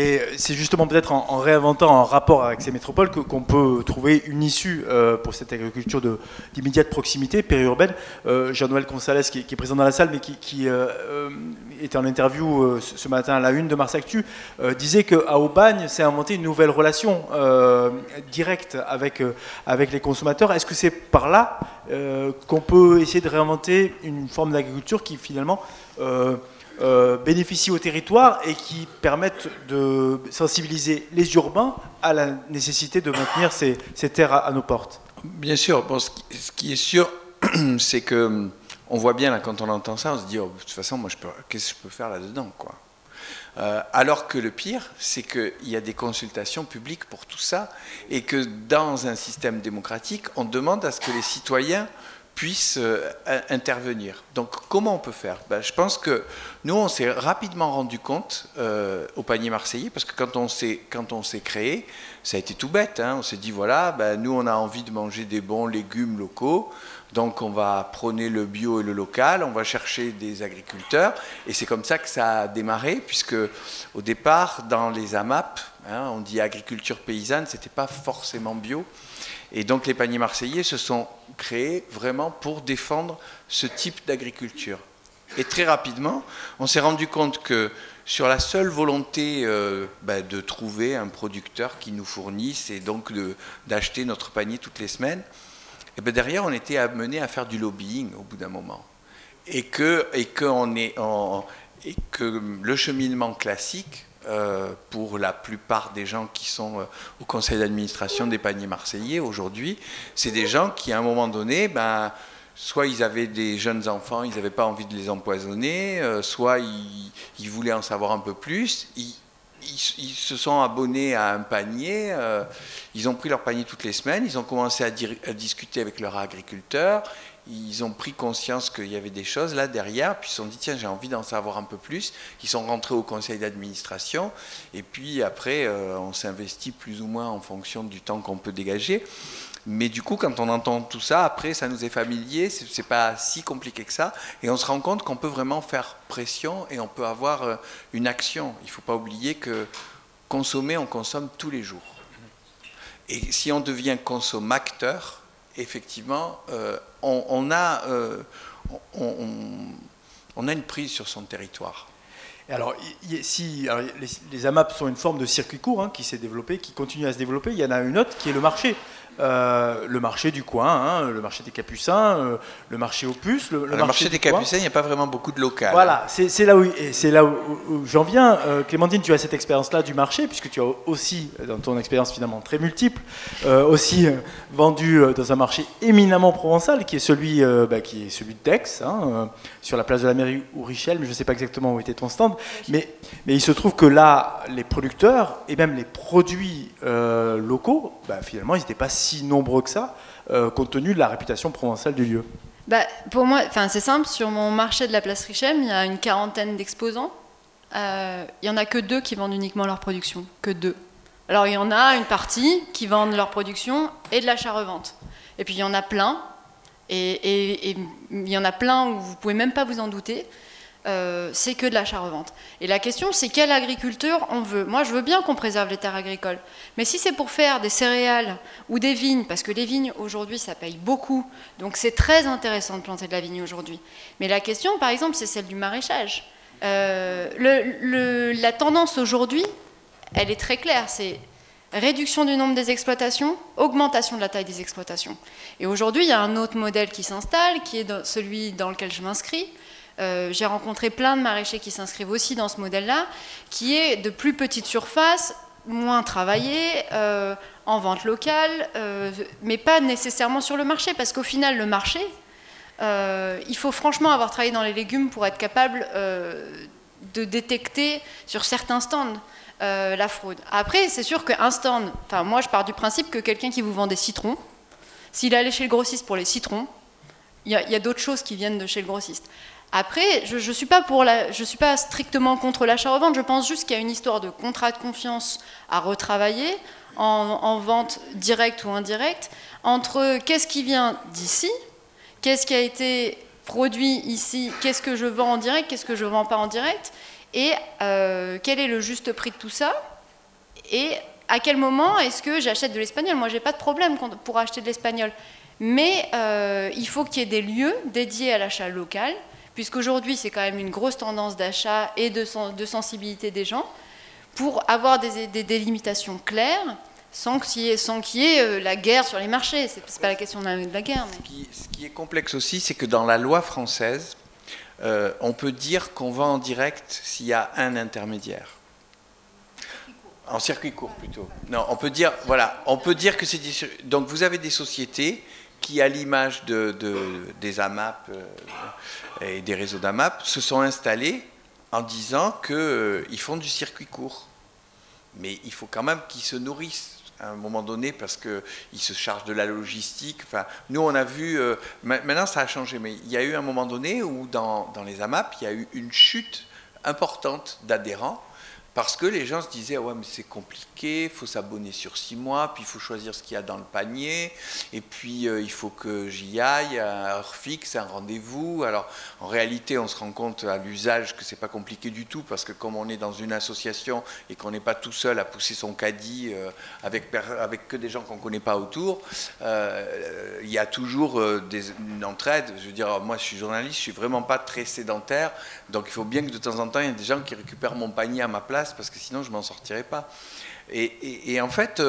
mais c'est justement peut-être en réinventant un rapport avec ces métropoles qu'on peut trouver une issue pour cette agriculture d'immédiate proximité, périurbaine. Jean-Noël Consales, qui est présent dans la salle, mais qui était en interview ce matin à la une de Mars Actu, disait qu'à Aubagne s'est inventée une nouvelle relation directe avec les consommateurs. Est-ce que c'est par là qu'on peut essayer de réinventer une forme d'agriculture qui finalement bénéficie au territoire et qui permette de sensibiliser les urbains à la nécessité de maintenir ces terres à nos portes? Bien sûr. Bon, ce qui est sûr, c'est que on voit bien là, quand on entend ça, on se dit oh, de toute façon, moi, qu'est-ce que je peux faire là-dedans, quoi. Alors que le pire, c'est qu'il y a des consultations publiques pour tout ça et que dans un système démocratique, on demande à ce que les citoyens puissent intervenir. Donc comment on peut faire? Je pense que nous, on s'est rapidement rendu compte au panier marseillais, parce que quand on s'est créé, ça a été tout bête. Hein. On s'est dit, voilà, nous, on a envie de manger des bons légumes locaux. Donc, on va prôner le bio et le local. On va chercher des agriculteurs. Et c'est comme ça que ça a démarré, puisque au départ, dans les AMAP, on dit agriculture paysanne, ce n'était pas forcément bio. Et donc, les paniers marseillais se sont créés vraiment pour défendre ce type d'agriculture. Et très rapidement, on s'est rendu compte que sur la seule volonté de trouver un producteur qui nous fournisse et donc d'acheter notre panier toutes les semaines, et derrière, on était amené à faire du lobbying au bout d'un moment. Et que le cheminement classique, pour la plupart des gens qui sont au conseil d'administration des paniers marseillais aujourd'hui, c'est des gens qui, à un moment donné, soit ils avaient des jeunes enfants, ils n'avaient pas envie de les empoisonner, soit ils voulaient en savoir un peu plus. Ils se sont abonnés à un panier, ils ont pris leur panier toutes les semaines, ils ont commencé à discuter avec leurs agriculteurs, ils ont pris conscience qu'il y avait des choses là derrière, puis ils se sont dit tiens, j'ai envie d'en savoir un peu plus. Ils sont rentrés au conseil d'administration, et puis après, on s'investit plus ou moins en fonction du temps qu'on peut dégager. Mais du coup, quand on entend tout ça, après, ça nous est familier, c'est pas si compliqué que ça, et on se rend compte qu'on peut vraiment faire pression et on peut avoir une action. Il ne faut pas oublier que consommer, on consomme tous les jours. Et si on devient consommateur, effectivement, on a une prise sur son territoire. Alors, les AMAP sont une forme de circuit court qui s'est développé, qui continue à se développer. Il y en a une autre qui est le marché. Le marché du coin, le marché des Capucins, le marché aux puces. Le marché des Capucins, il n'y a pas vraiment beaucoup de local. Voilà, c'est là où j'en viens. Clémentine, tu as cette expérience-là du marché, puisque tu as aussi, dans ton expérience finalement très multiple, aussi vendu dans un marché éminemment provençal, qui est celui de Daix, sur la place de la mairie ou Richel, mais je ne sais pas exactement où était ton stand. Mais il se trouve que là, les producteurs et même les produits locaux, finalement, ils n'étaient pas si nombreux que ça, compte tenu de la réputation provençale du lieu. Pour moi, c'est simple, sur mon marché de la place Richel, il y a une quarantaine d'exposants. Il n'y en a que 2 qui vendent uniquement leur production, que 2. Alors il y en a une partie qui vendent leur production et de l'achat-revente. Et puis il y en a plein, et il y en a plein où vous ne pouvez même pas vous en douter. C'est que de l'achat-revente. Et la question, c'est quelle agriculture on veut. Moi, je veux bien qu'on préserve les terres agricoles, mais si c'est pour faire des céréales ou des vignes, parce que les vignes, aujourd'hui, ça paye beaucoup, donc c'est très intéressant de planter de la vigne aujourd'hui. Mais la question, par exemple, c'est celle du maraîchage. La tendance aujourd'hui, elle est très claire, c'est réduction du nombre des exploitations, augmentation de la taille des exploitations. Et aujourd'hui, il y a un autre modèle qui s'installe, qui est celui dans lequel je m'inscris. J'ai rencontré plein de maraîchers qui s'inscrivent aussi dans ce modèle-là, qui est de plus petite surface, moins travaillé, en vente locale, mais pas nécessairement sur le marché, parce qu'au final, le marché, il faut franchement avoir travaillé dans les légumes pour être capable de détecter sur certains stands la fraude. Après, c'est sûr qu'un stand, moi je pars du principe que quelqu'un qui vous vend des citrons, s'il est allé chez le grossiste pour les citrons, il y a d'autres choses qui viennent de chez le grossiste. Après, je ne suis pas strictement contre l'achat-revente, je pense juste qu'il y a une histoire de contrat de confiance à retravailler en vente directe ou indirecte, entre qu'est-ce qui vient d'ici, qu'est-ce qui a été produit ici, qu'est-ce que je vends en direct, qu'est-ce que je ne vends pas en direct, et quel est le juste prix de tout ça, et à quel moment est-ce que j'achète de l'espagnol. Moi, je n'ai pas de problème pour acheter de l'espagnol, mais il faut qu'il y ait des lieux dédiés à l'achat local, puisqu'aujourd'hui, c'est quand même une grosse tendance d'achat et de sensibilité des gens, pour avoir des délimitations claires, sans qu'il y ait la guerre sur les marchés. Ce n'est pas la question de la guerre. Mais... Ce qui est complexe aussi, c'est que dans la loi française, on peut dire qu'on vend en direct s'il y a un intermédiaire. En circuit court, plutôt. Non, on peut dire que c'est... Donc, vous avez des sociétés qui, à l'image des AMAP et des réseaux d'AMAP, se sont installés en disant qu'ils font du circuit court. Mais il faut quand même qu'ils se nourrissent à un moment donné, parce qu'ils se chargent de la logistique. Enfin, nous, on a vu... maintenant, ça a changé, mais il y a eu un moment donné où, dans les AMAP, il y a eu une chute importante d'adhérents, Parce que les gens se disaient, ouais, mais c'est compliqué, il faut s'abonner sur 6 mois, puis il faut choisir ce qu'il y a dans le panier, et puis il faut que j'y aille à heure fixe, un rendez-vous. Alors, en réalité, on se rend compte à l'usage que c'est pas compliqué du tout, parce que comme on est dans une association et qu'on n'est pas tout seul à pousser son caddie avec que des gens qu'on ne connaît pas autour, il y a toujours une entraide. Je veux dire, moi, je suis journaliste, je suis vraiment pas très sédentaire, donc il faut bien que de temps en temps, il y ait des gens qui récupèrent mon panier à ma place, parce que sinon je m'en sortirais pas. Et en fait,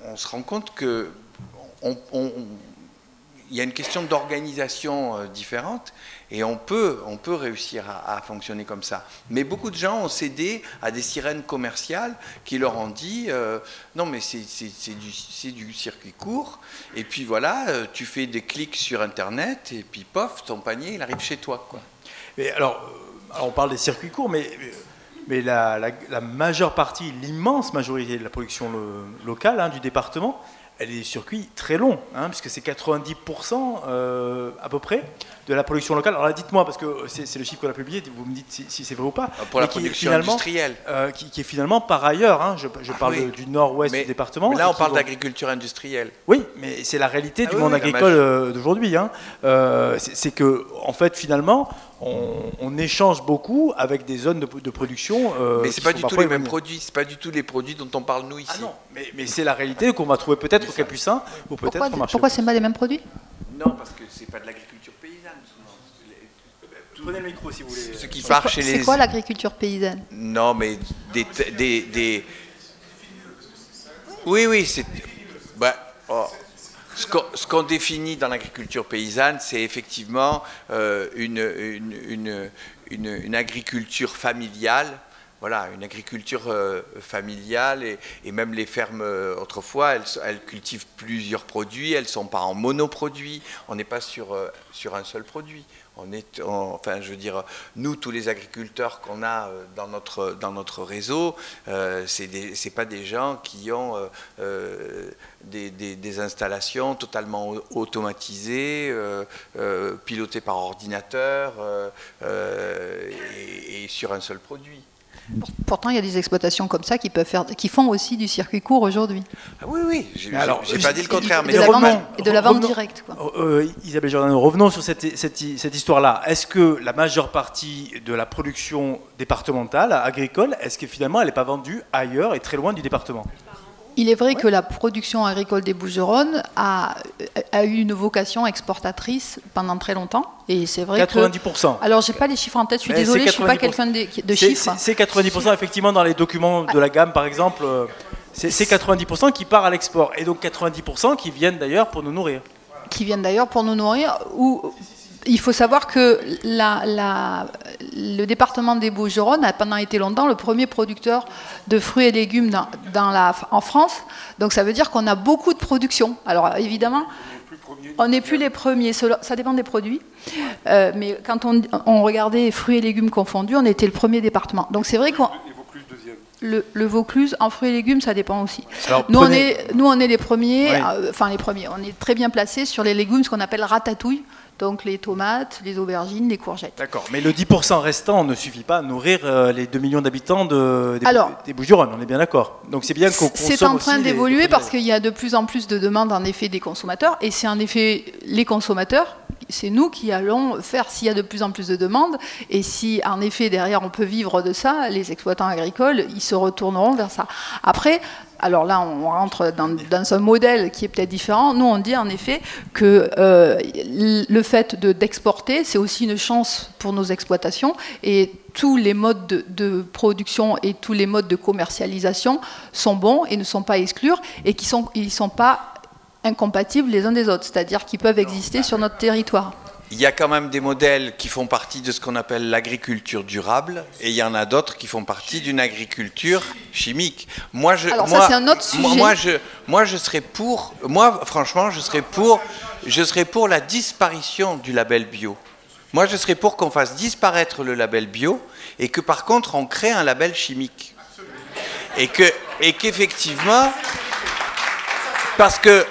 on se rend compte que il y a une question d'organisation différente, et on peut réussir à fonctionner comme ça. Mais beaucoup de gens ont cédé à des sirènes commerciales qui leur ont dit non, mais c'est du circuit court, et puis voilà, tu fais des clics sur Internet, et puis pof, ton panier il arrive chez toi, quoi. Mais alors on parle des circuits courts, mais la majeure partie, l'immense majorité de la production locale, hein, du département, elle est des circuits très longs, hein, puisque c'est 90% à peu près de la production locale. Alors là, dites-moi, parce que c'est le chiffre qu'on a publié, vous me dites si c'est vrai ou pas. Pour la production industrielle. Qui est finalement par ailleurs, hein, je parle du nord-ouest du département. Mais là, on parle d'agriculture industrielle. Oui, mais c'est la réalité du monde agricole d'aujourd'hui. Hein. C'est que, en fait, finalement, on échange beaucoup avec des zones de production. Mais c'est pas du tout les mêmes produits, c'est pas du tout les produits dont on parle nous ici. Ah non, mais c'est la réalité qu'on va trouver peut-être au Capucin ou peut-être au marché. Pourquoi c'est pas les mêmes produits? Non, parce que c'est pas de l'agriculture paysanne. Prenez le micro si vous voulez. Ce qui part chez les. C'est quoi l'agriculture paysanne? Non, mais Oui, c'est. Ce qu'on définit dans l'agriculture paysanne, c'est effectivement une agriculture familiale. Voilà, une agriculture familiale, et même les fermes autrefois, elles cultivent plusieurs produits, elles ne sont pas en monoproduit, on n'est pas sur un seul produit. Enfin, je veux dire, nous, tous les agriculteurs qu'on a dans notre réseau, c'est pas des gens qui ont des installations totalement automatisées, pilotées par ordinateur et sur un seul produit. Pourtant, il y a des exploitations comme ça qui font aussi du circuit court aujourd'hui. Ah oui, j'ai pas dit le contraire. Et de la vente directe. Isabelle Giordano, revenons sur cette histoire-là. Est-ce que la majeure partie de la production départementale, agricole, est-ce que finalement elle n'est pas vendue ailleurs et très loin du département ? Il est vrai que la production agricole des Bouches-du-Rhône a eu une vocation exportatrice pendant très longtemps. Et c'est vrai 90%. Alors, je n'ai pas les chiffres en tête, je suis désolée, je ne suis pas quelqu'un de chiffres. C'est 90%, effectivement, dans les documents de la gamme, par exemple. C'est 90% qui part à l'export. Et donc 90% qui viennent d'ailleurs pour nous nourrir. Qui viennent d'ailleurs pour nous nourrir. Il faut savoir que le département des Bouches-du-Rhône a pendant été longtemps le premier producteur de fruits et légumes en France. Donc ça veut dire qu'on a beaucoup de production. Alors évidemment, on n'est plus les premiers, ça dépend des produits. Mais quand on regardait fruits et légumes confondus, on était le premier département. Donc c'est vrai qu'on... Le Vaucluse, en fruits et légumes, ça dépend aussi. Alors, nous, on est les premiers, enfin les premiers, on est très bien placés sur les légumes, ce qu'on appelle ratatouille. Donc les tomates, les aubergines, les courgettes. D'accord, mais le 10% restant ne suffit pas à nourrir les 2 millions d'habitants des Bouches-du-Rhône, on est bien d'accord. Donc c'est bien qu'on consomme. C'est en train d'évoluer parce qu'il y a de plus en plus de demandes en effet des consommateurs, et c'est en effet les consommateurs, c'est nous qui allons faire s'il y a de plus en plus de demandes, et si en effet derrière on peut vivre de ça, les exploitants agricoles, ils se retourneront vers ça. Après, alors là, on rentre dans un modèle qui est peut-être différent. Nous, on dit en effet que le fait d'exporter, c'est aussi une chance pour nos exploitations. Et tous les modes de production et tous les modes de commercialisation sont bons et ne sont pas à exclure, et ils sont pas incompatibles les uns des autres. C'est-à-dire qu'ils peuvent exister sur notre territoire. Il y a quand même des modèles qui font partie de ce qu'on appelle l'agriculture durable, et il y en a d'autres qui font partie d'une agriculture chimique. Ça, c'est un autre sujet. Moi, je serais pour. Moi, franchement, je serais pour la disparition du label bio. Moi, je serais pour qu'on fasse disparaître le label bio, et que par contre, on crée un label chimique. Et qu'effectivement, parce que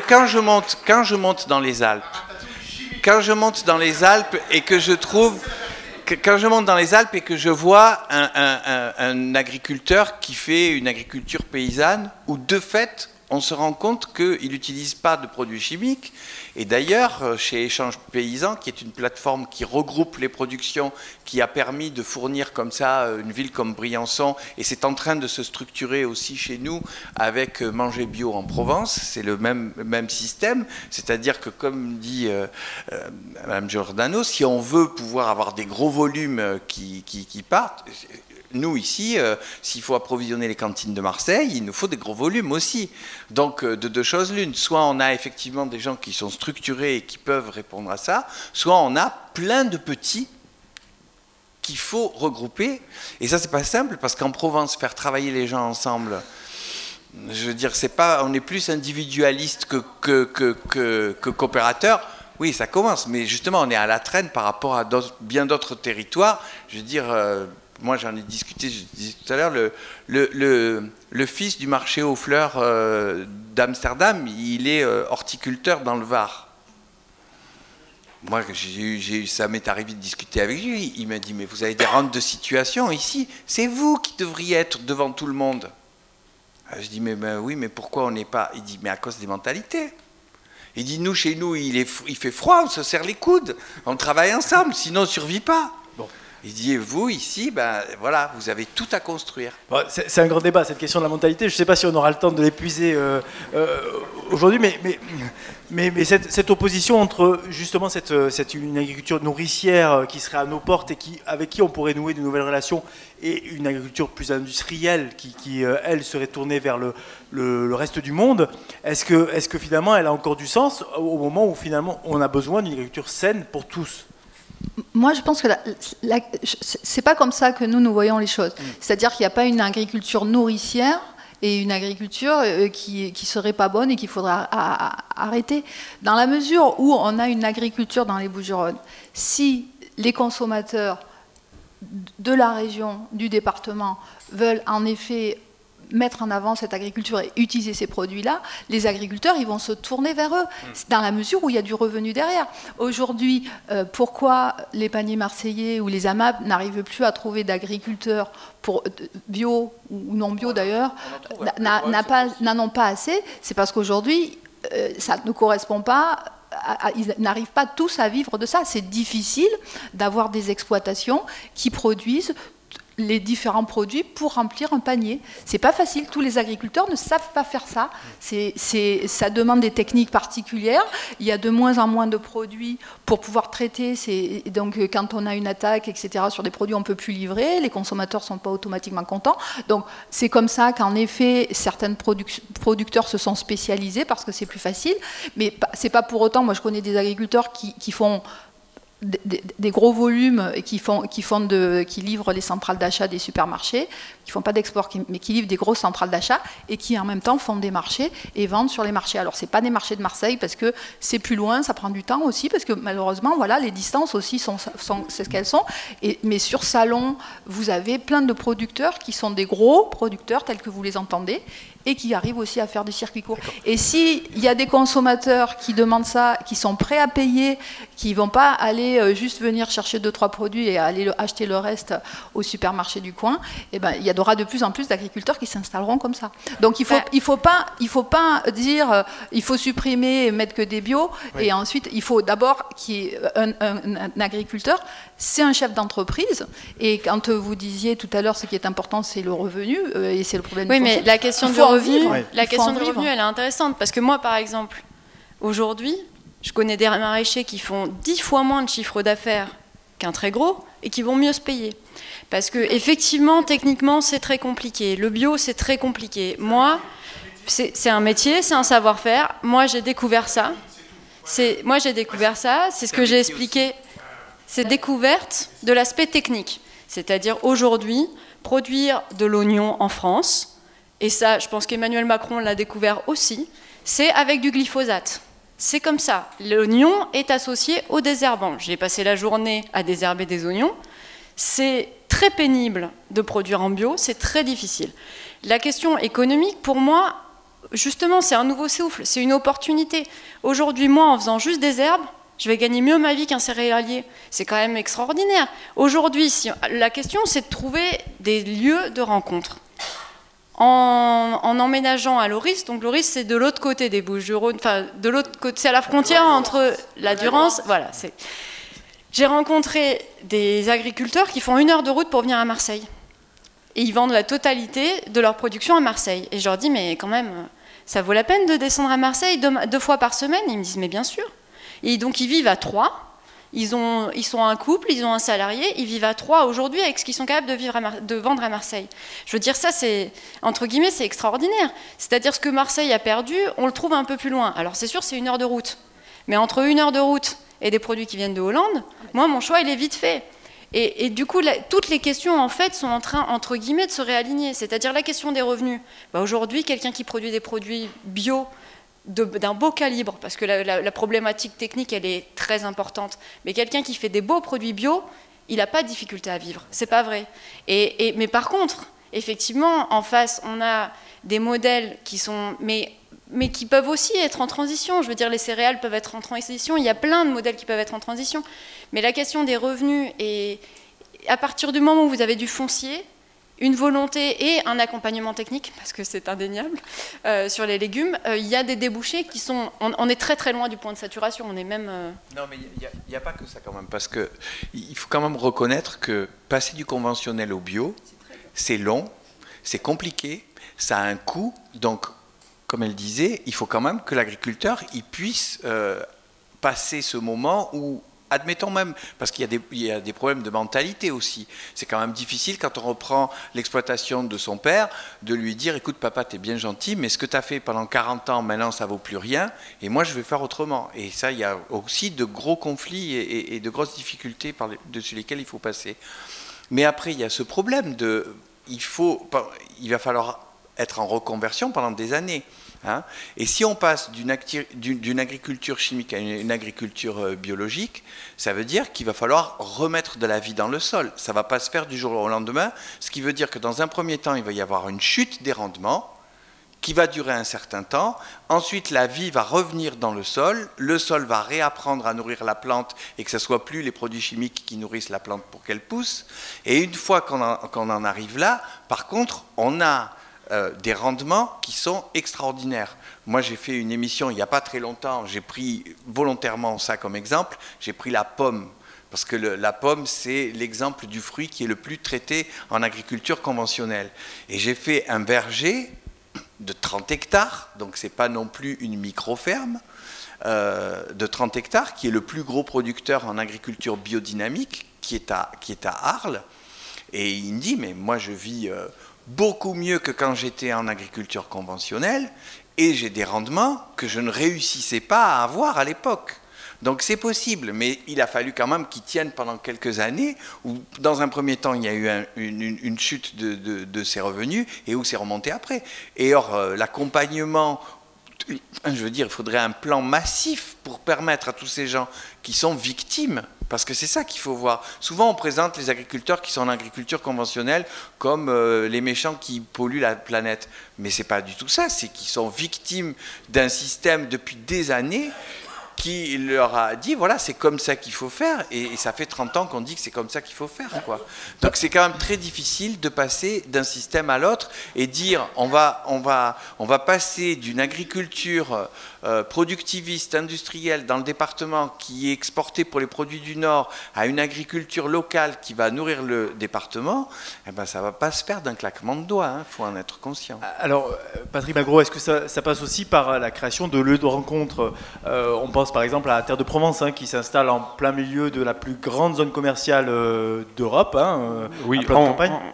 quand je monte dans les Alpes. Quand je monte dans les Alpes et que je trouve quand je monte dans les Alpes et que je vois un agriculteur qui fait une agriculture paysanne, où de fait, on se rend compte qu'il n'utilise pas de produits chimiques. Et d'ailleurs, chez Échange Paysan, qui est une plateforme qui regroupe les productions, qui a permis de fournir comme ça une ville comme Briançon, et c'est en train de se structurer aussi chez nous avec Manger Bio en Provence, c'est le même système, c'est-à-dire que comme dit Mme Giordano, si on veut pouvoir avoir des gros volumes qui partent, nous, ici, s'il faut approvisionner les cantines de Marseille, il nous faut des gros volumes aussi. Donc, de deux choses l'une. Soit on a effectivement des gens qui sont structurés et qui peuvent répondre à ça, soit on a plein de petits qu'il faut regrouper. Et ça, c'est pas simple, parce qu'en Provence, faire travailler les gens ensemble, je veux dire, c'est pas, on est plus individualiste que coopérateur. Oui, ça commence, mais justement, on est à la traîne par rapport à bien d'autres territoires. Je veux dire... moi, j'en ai discuté, je disais tout à l'heure, le fils du marché aux fleurs d'Amsterdam, il est horticulteur dans le Var. Moi, ça m'est arrivé de discuter avec lui. Il m'a dit, mais vous avez des rentes de situation ici, c'est vous qui devriez être devant tout le monde. Je dis, mais ben, oui, mais pourquoi on n'est pas... Il dit, mais à cause des mentalités. Il dit, nous, chez nous, il fait froid, on se serre les coudes, on travaille ensemble, sinon on ne survit pas. Il dit, vous, ici, ben, voilà, vous avez tout à construire. Bon, c'est un grand débat, cette question de la mentalité. Je ne sais pas si on aura le temps de l'épuiser aujourd'hui, mais cette opposition entre, justement, une agriculture nourricière qui serait à nos portes et avec qui on pourrait nouer de nouvelles relations, et une agriculture plus industrielle qui elle, serait tournée vers le reste du monde, est-ce que finalement, elle a encore du sens au moment où, finalement, on a besoin d'une agriculture saine pour tous ? Moi, je pense que c'est pas comme ça que nous voyons les choses. C'est-à-dire qu'il n'y a pas une agriculture nourricière et une agriculture qui serait pas bonne et qu'il faudra arrêter. Dans la mesure où on a une agriculture dans les Bouches-du-Rhône, si les consommateurs de la région, du département, veulent en effet mettre en avant cette agriculture et utiliser ces produits-là, les agriculteurs, ils vont se tourner vers eux, dans la mesure où il y a du revenu derrière. Aujourd'hui, pourquoi les paniers marseillais ou les AMAP n'arrivent plus à trouver d'agriculteurs bio ou non bio d'ailleurs, n'en ont pas assez? C'est parce qu'aujourd'hui, ça ne correspond pas, ils n'arrivent pas tous à vivre de ça. C'est difficile d'avoir des exploitations qui produisent les différents produits pour remplir un panier. C'est pas facile, tous les agriculteurs ne savent pas faire ça. Ça demande des techniques particulières. Il y a de moins en moins de produits pour pouvoir traiter. Donc quand on a une attaque, etc., sur des produits, on ne peut plus livrer. Les consommateurs ne sont pas automatiquement contents. Donc c'est comme ça qu'en effet, certains producteurs se sont spécialisés parce que c'est plus facile. Mais c'est pas pour autant, moi je connais des agriculteurs qui font des gros volumes et qui livrent les centrales d'achat des supermarchés, qui ne font pas d'export, mais qui livrent des grosses centrales d'achat et qui en même temps font des marchés et vendent sur les marchés. Alors ce n'est pas des marchés de Marseille parce que c'est plus loin, ça prend du temps aussi, parce que malheureusement, voilà, les distances aussi c'est ce qu'elles sont. Mais sur Salon, vous avez plein de producteurs qui sont des gros producteurs tels que vous les entendez, et qui arrivent aussi à faire des circuits courts. Et s'il y a des consommateurs qui demandent ça, qui sont prêts à payer, qui ne vont pas aller juste venir chercher 2-3 produits et aller acheter le reste au supermarché du coin, eh ben, il y aura de plus en plus d'agriculteurs qui s'installeront comme ça. Donc il faut pas dire il faut supprimer et mettre que des bio, oui. Et ensuite il faut d'abord qu'il y ait un agriculteur, c'est un chef d'entreprise, et quand vous disiez tout à l'heure ce qui est important c'est le revenu, et c'est le problème. Oui, mais la question du revenu, elle est intéressante, parce que moi par exemple, aujourd'hui, je connais des maraîchers qui font 10 fois moins de chiffre d'affaires qu'un très gros et qui vont mieux se payer. Parce que effectivement, techniquement, c'est très compliqué. Le bio, c'est très compliqué. Moi, c'est un métier, c'est un savoir-faire. Moi, j'ai découvert ça. C'est ce que j'ai expliqué. C'est découverte de l'aspect technique. C'est-à-dire, aujourd'hui, produire de l'oignon en France, et ça, je pense qu'Emmanuel Macron l'a découvert aussi, c'est avec du glyphosate. C'est comme ça. L'oignon est associé au désherbant. J'ai passé la journée à désherber des oignons. C'est très pénible de produire en bio, c'est très difficile. La question économique, pour moi, justement, c'est un nouveau souffle, c'est une opportunité. Aujourd'hui, moi, en faisant juste des herbes, je vais gagner mieux ma vie qu'un céréalier. C'est quand même extraordinaire. Aujourd'hui, la question, c'est de trouver des lieux de rencontre. En emménageant à Loris, donc Loris, c'est de l'autre côté des Bouches-du-Rhône, enfin, de l'autre côté, c'est à la frontière entre la Durance, voilà. J'ai rencontré des agriculteurs qui font 1 heure de route pour venir à Marseille. Et ils vendent la totalité de leur production à Marseille. Et je leur dis, mais quand même, ça vaut la peine de descendre à Marseille 2 fois par semaine? Ils me disent, mais bien sûr. Et donc ils vivent à 3, ils sont un couple, ils ont un salarié, ils vivent à 3 aujourd'hui avec ce qu'ils sont capables de vendre à Marseille. Je veux dire, ça c'est, entre guillemets, c'est extraordinaire. C'est-à-dire ce que Marseille a perdu, on le trouve un peu plus loin. Alors c'est sûr, c'est 1 heure de route. Mais entre 1 heure de route et des produits qui viennent de Hollande, moi mon choix il est vite fait. Et du coup, toutes les questions en fait sont en train, entre guillemets, de se réaligner. C'est-à-dire la question des revenus. Aujourd'hui, quelqu'un qui produit des produits bio, d'un beau calibre, parce que la problématique technique, elle est très importante, mais quelqu'un qui fait des beaux produits bio, il n'a pas de difficulté à vivre, c'est pas vrai. Mais par contre, effectivement, en face, on a des modèles qui sont... mais qui peuvent aussi être en transition. Je veux dire, les céréales peuvent être en transition, il y a plein de modèles qui peuvent être en transition, mais la question des revenus, et à partir du moment où vous avez du foncier, une volonté et un accompagnement technique, parce que c'est indéniable, sur les légumes, il y a des débouchés qui sont... On est très très loin du point de saturation, on est même... Non, mais il n'y a pas que ça quand même, parce qu'il faut quand même reconnaître que passer du conventionnel au bio, c'est long, c'est compliqué, ça a un coût, donc, comme elle disait, il faut quand même que l'agriculteur il puisse passer ce moment où... Admettons même, parce qu'il y a des problèmes de mentalité aussi. C'est quand même difficile quand on reprend l'exploitation de son père, de lui dire, écoute papa, t'es bien gentil, mais ce que t'as fait pendant 40 ans, maintenant ça vaut plus rien, et moi je vais faire autrement. Et ça, il y a aussi de gros conflits et de grosses difficultés dessus lesquelles il faut passer. Mais après, il y a ce problème il va falloir être en reconversion pendant des années. Hein, et si on passe d'une agriculture chimique à une agriculture biologique, ça veut dire qu'il va falloir remettre de la vie dans le sol. Ça ne va pas se faire du jour au lendemain, ce qui veut dire que dans un premier temps, il va y avoir une chute des rendements qui va durer un certain temps. Ensuite, la vie va revenir dans le sol va réapprendre à nourrir la plante et que ce ne soit plus les produits chimiques qui nourrissent la plante pour qu'elle pousse. Et une fois qu'on en arrive là, par contre, on a... des rendements qui sont extraordinaires. Moi, j'ai fait une émission il n'y a pas très longtemps, j'ai pris volontairement ça comme exemple, j'ai pris la pomme, parce que la pomme, c'est l'exemple du fruit qui est le plus traité en agriculture conventionnelle. Et j'ai fait un verger de 30 hectares, donc ce n'est pas non plus une micro-ferme, de 30 hectares, qui est le plus gros producteur en agriculture biodynamique, qui est à Arles. Et il me dit, mais moi je vis... beaucoup mieux que quand j'étais en agriculture conventionnelle et j'ai des rendements que je ne réussissais pas à avoir à l'époque. Donc c'est possible, mais il a fallu quand même qu'ils tiennent pendant quelques années où dans un premier temps il y a eu une chute de ses revenus et où c'est remonté après. Et or l'accompagnement, je veux dire, il faudrait un plan massif pour permettre à tous ces gens qui sont victimes. Parce que c'est ça qu'il faut voir. Souvent, on présente les agriculteurs qui sont en agriculture conventionnelle comme les méchants qui polluent la planète. Mais ce n'est pas du tout ça. C'est qu'ils sont victimes d'un système depuis des années qui leur a dit, voilà, c'est comme ça qu'il faut faire. Et ça fait 30 ans qu'on dit que c'est comme ça qu'il faut faire, quoi. Donc c'est quand même très difficile de passer d'un système à l'autre et dire, on va passer d'une agriculture productiviste, industrielle dans le département qui est exportée pour les produits du Nord à une agriculture locale qui va nourrir le département, eh ben, ça ne va pas se faire d'un claquement de doigts, hein, faut en être conscient. Alors, Patrick Magro, est-ce que ça passe aussi par la création de lieux de rencontre? On pense par exemple à la Terre de Provence, hein, qui s'installe en plein milieu de la plus grande zone commerciale d'Europe. Hein, oui,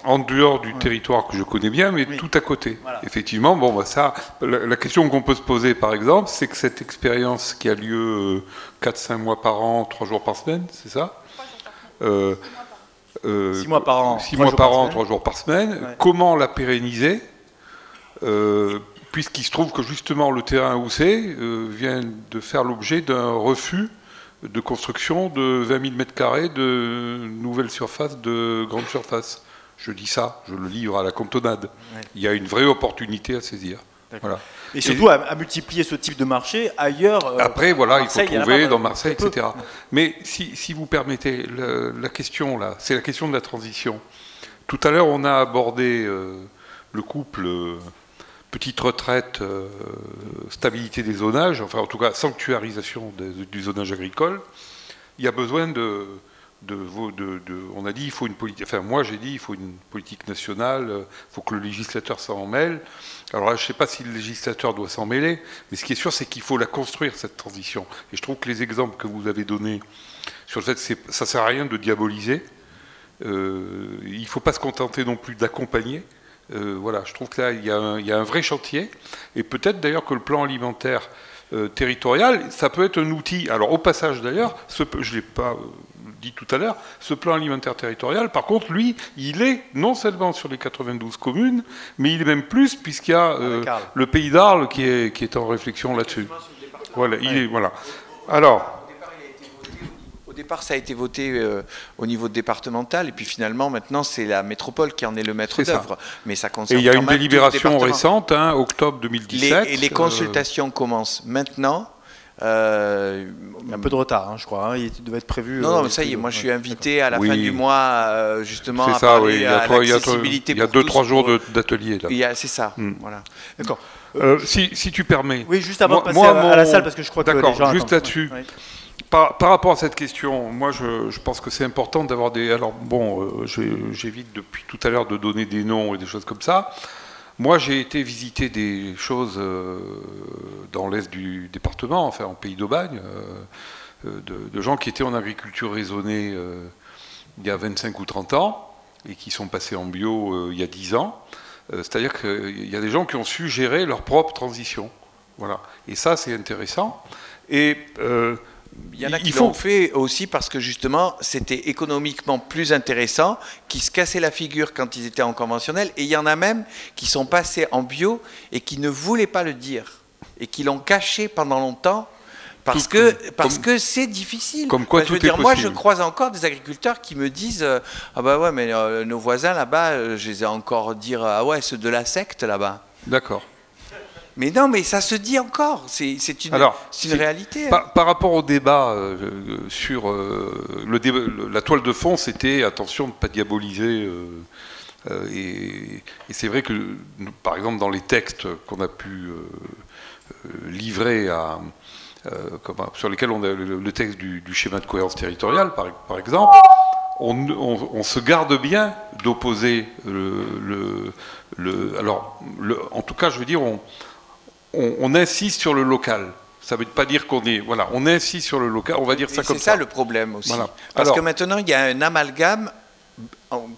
en dehors du territoire que je connais bien, mais tout à côté. Voilà. Effectivement, bon, bah, ça, la question qu'on peut se poser par exemple, c'est que cette expérience qui a lieu 4-5 mois par an, 3 jours par semaine, c'est ça 6 mois par an, 6 mois par an, 3 jours par semaine. Ouais. Comment la pérenniser puisqu'il se trouve que justement le terrain où c'est vient de faire l'objet d'un refus de construction de 20 000 m² de nouvelles surfaces, de grandes surfaces. Je dis ça, je le livre à la cantonade. Ouais. Il y a une vraie opportunité à saisir. Voilà. Et surtout à multiplier ce type de marché ailleurs. Après, voilà, il faut trouver dans Marseille, etc. Mais si vous permettez, la question là, c'est la question de la transition. Tout à l'heure, on a abordé le couple petite retraite, stabilité des zonages, enfin en tout cas sanctuarisation du zonage agricole. Il y a besoin on a dit il faut une politique. Enfin, moi j'ai dit il faut une politique nationale. Il faut que le législateur s'en mêle. Alors là, je ne sais pas si le législateur doit s'en mêler, mais ce qui est sûr, c'est qu'il faut la construire cette transition. Et je trouve que les exemples que vous avez donnés sur le fait que ça sert à rien de diaboliser. Il ne faut pas se contenter non plus d'accompagner. Voilà, je trouve que là, il y a un vrai chantier. Et peut-être d'ailleurs que le plan alimentaire territorial, ça peut être un outil. Alors au passage d'ailleurs, je ne l'ai pas dit tout à l'heure, ce plan alimentaire territorial, par contre, lui, il est non seulement sur les 92 communes, mais il est même plus, puisqu'il y a le Pays d'Arles qui est en réflexion là-dessus. Voilà, voilà. Alors... Au départ, ça a été voté au niveau départemental, et puis finalement, maintenant, c'est la métropole qui en est le maître d'œuvre. Mais ça concerne. Et il y a une délibération récente, hein, octobre 2017. Les consultations commencent maintenant. Il y a un peu de retard, hein, je crois. Hein. Il devait être prévu. Non, mais ça y est, moi je suis invité à la fin du mois, justement, à parler à l'accessibilité. Il y a 2-3 jours d'atelier. C'est ça. Voilà. D'accord. Si tu permets. Oui, juste avant de passer à la salle, parce que je crois que les gens D'accord, juste là-dessus. Oui. Par rapport à cette question, moi je pense que c'est important d'avoir des... Alors bon, j'évite depuis tout à l'heure de donner des noms et des choses comme ça. Moi j'ai été visiter des choses dans l'est du département, enfin en Pays d'Aubagne, de gens qui étaient en agriculture raisonnée il y a 25 ou 30 ans et qui sont passés en bio il y a 10 ans. C'est-à-dire qu'il y a des gens qui ont su gérer leur propre transition. Voilà. Et ça c'est intéressant. Et... il y en a qui l'ont fait aussi parce que justement c'était économiquement plus intéressant, qui se cassaient la figure quand ils étaient en conventionnel, et il y en a même qui sont passés en bio et qui ne voulaient pas le dire et qui l'ont caché pendant longtemps parce que c'est difficile. Comme quoi, moi je croise encore des agriculteurs qui me disent ah bah ouais, mais nos voisins là-bas, je les ai encore dire ah ouais, ceux de la secte là-bas. D'accord. Mais non, mais ça se dit encore, c'est une réalité. Par rapport au débat sur la toile de fond, c'était attention de ne pas diaboliser. Et c'est vrai que, par exemple, dans les textes qu'on a pu livrer, sur lesquels on a le texte du schéma de cohérence territoriale, par exemple, on se garde bien d'opposer en tout cas, je veux dire, on insiste sur le local. Ça ne veut pas dire qu'on est... Voilà, on insiste sur le local, on va dire ça comme ça. C'est ça le problème aussi. Voilà. Parce que maintenant, il y a un amalgame,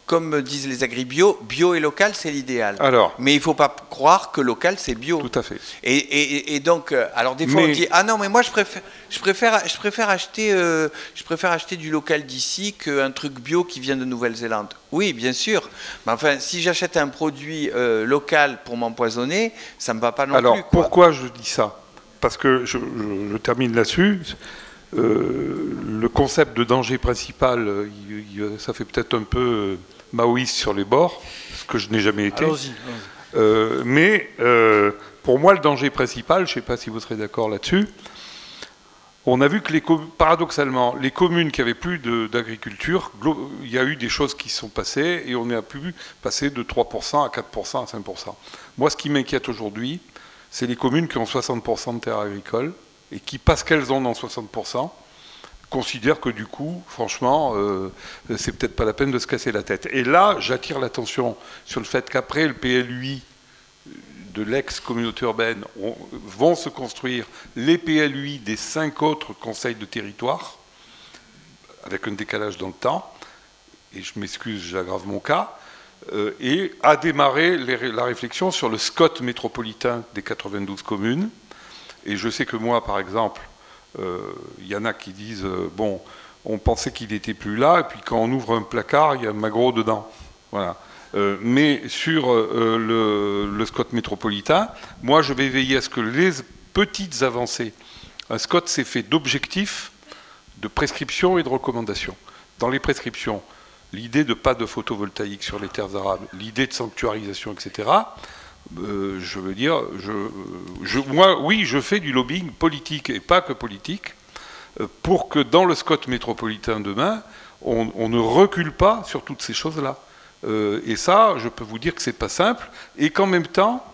comme disent les agribio, bio et local, c'est l'idéal. Mais il ne faut pas croire que local, c'est bio. Tout à fait. Et donc, alors des fois, on dit, ah non, mais moi, je préfère acheter du local d'ici qu'un truc bio qui vient de Nouvelle-Zélande. Oui, bien sûr. Mais enfin, si j'achète un produit local pour m'empoisonner, ça ne me va pas non plus. Alors, pourquoi je dis ça? Parce que je termine là-dessus. Le concept de danger principal, ça fait peut-être un peu maoïste sur les bords, ce que je n'ai jamais été. Mais pour moi, le danger principal, je ne sais pas si vous serez d'accord là-dessus, on a vu que paradoxalement, les communes qui n'avaient plus d'agriculture, il y a eu des choses qui sont passées et on a pu passer de 3% à 4% à 5%. Moi, ce qui m'inquiète aujourd'hui, c'est les communes qui ont 60% de terres agricoles et qui, parce qu'elles en ont 60%, considèrent que du coup, franchement, c'est peut-être pas la peine de se casser la tête. Et là, j'attire l'attention sur le fait qu'après le PLUI de l'ex-communauté urbaine vont se construire les PLUI des 5 autres conseils de territoire, avec un décalage dans le temps, et je m'excuse, j'aggrave mon cas, et a démarré la réflexion sur le SCOT métropolitain des 92 communes. Et je sais que moi, par exemple, y en a qui disent bon, on pensait qu'il n'était plus là, et puis quand on ouvre un placard, il y a un maquereau dedans. Voilà. Mais sur le SCOT métropolitain, moi, je vais veiller à ce que les petites avancées. Un SCOT, c'est fait d'objectifs, de prescriptions et de recommandations. Dans les prescriptions, l'idée de pas de photovoltaïque sur les terres arables, l'idée de sanctuarisation, etc. je veux dire, moi, oui, je fais du lobbying politique, et pas que politique, pour que dans le SCOT métropolitain demain, on ne recule pas sur toutes ces choses-là. Et ça, je peux vous dire que c'est pas simple, et qu'en même temps,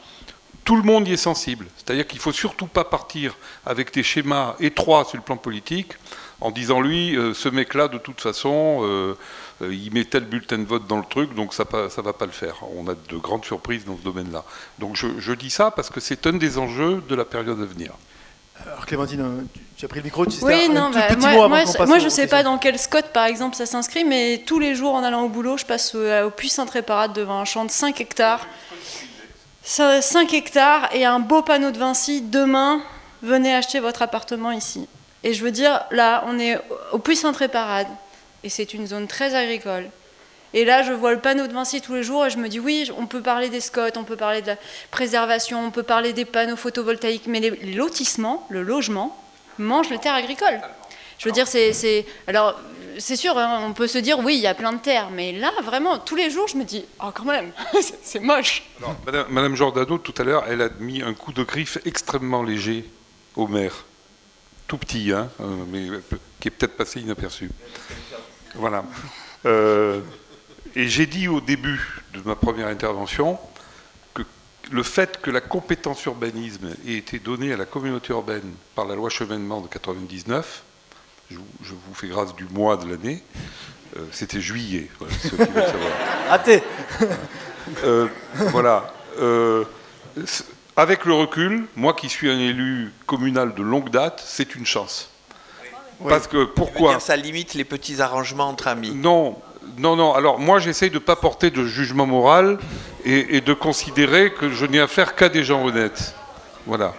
tout le monde y est sensible. C'est-à-dire qu'il ne faut surtout pas partir avec des schémas étroits sur le plan politique, en disant, lui, ce mec-là, de toute façon, il met tel bulletin de vote dans le truc, donc ça ne va pas le faire. On a de grandes surprises dans ce domaine-là. Donc je dis ça parce que c'est un des enjeux de la période à venir. Alors Clémentine, tu as pris le micro, oui, non, moi je ne sais pas dans quel SCOT par exemple ça s'inscrit, mais tous les jours en allant au boulot, je passe au Puy Sainte-Réparade devant un champ de 5 hectares. 5 hectares et un beau panneau de Vinci, demain, venez acheter votre appartement ici. Et je veux dire, là, on est au Puy Sainte-Réparade, et c'est une zone très agricole. Et là, je vois le panneau de Vinci tous les jours et je me dis, oui, on peut parler des SCOT, on peut parler de la préservation, on peut parler des panneaux photovoltaïques, mais les lotissements, le logement, mangent les terres agricoles. Je veux dire, alors, c'est sûr, hein, on peut se dire, oui, il y a plein de terres, mais là, vraiment, tous les jours, je me dis, oh, quand même, c'est moche. Alors, Madame Giordano, tout à l'heure, elle a mis un coup de griffe extrêmement léger au maire. Tout petit, hein, mais qui est peut-être passé inaperçu. Voilà. Et j'ai dit au début de ma première intervention que le fait que la compétence urbanisme ait été donnée à la communauté urbaine par la loi Chevènement de 99, je vous fais grâce du mois de l'année, c'était juillet, voilà, ceux qui veulent savoir. Raté. Voilà. Avec le recul, moi qui suis un élu communal de longue date, c'est une chance. Oui. Parce que pourquoi ? Dire, ça limite les petits arrangements entre amis. Non. Alors moi, j'essaye de ne pas porter de jugement moral et de considérer que je n'ai affaire qu'à des gens honnêtes. Voilà.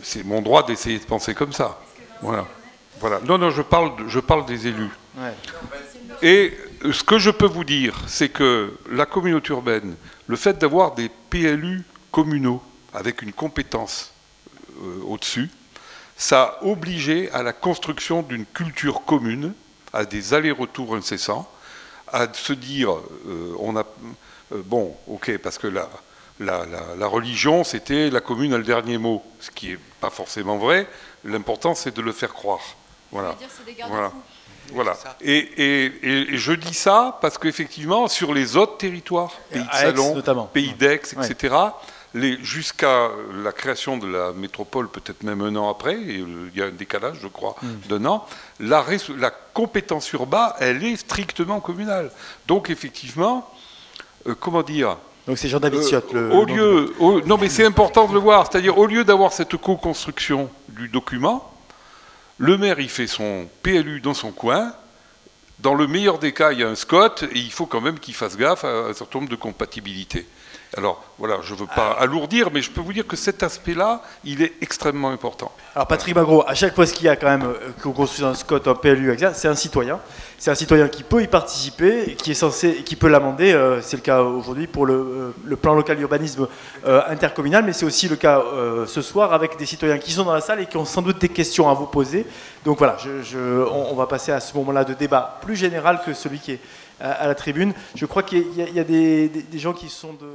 C'est mon droit d'essayer de penser comme ça. Voilà. Non, je parle des élus. Ouais. Et ce que je peux vous dire, c'est que la communauté urbaine, le fait d'avoir des PLU communaux avec une compétence au-dessus, ça a obligé à la construction d'une culture commune, à des allers-retours incessants, à se dire, bon, ok, parce que la religion, c'était la commune a le dernier mot, ce qui n'est pas forcément vrai. L'important, c'est de le faire croire. Voilà. Voilà. Et je dis ça parce qu'effectivement, sur les autres territoires, Pays de Salon, Pays d'Aix, etc., jusqu'à la création de la métropole, peut-être même un an après, et il y a un décalage, je crois, d'un an, la compétence urbaine, elle est strictement communale. Donc, effectivement, comment dire ? Donc c'est Jean-David Ciotte. Non, mais c'est important de le voir. C'est-à-dire, au lieu d'avoir cette co-construction du document, le maire, il fait son PLU dans son coin. Dans le meilleur des cas, il y a un SCOT, et il faut quand même qu'il fasse gaffe à un certain nombre de compatibilités. Alors, voilà, je ne veux pas alourdir, mais je peux vous dire que cet aspect-là, il est extrêmement important. Alors, Patrick Magro, à chaque fois qu'il y a quand même, qu'on construit un SCOT, un PLU, c'est un citoyen. C'est un citoyen qui peut y participer, qui est censé, qui peut l'amender. C'est le cas aujourd'hui pour le plan local d'urbanisme intercommunal, mais c'est aussi le cas ce soir avec des citoyens qui sont dans la salle et qui ont sans doute des questions à vous poser. Donc voilà, on va passer à ce moment-là de débat plus général que celui qui est à la tribune. Je crois qu'il y a des gens qui sont de...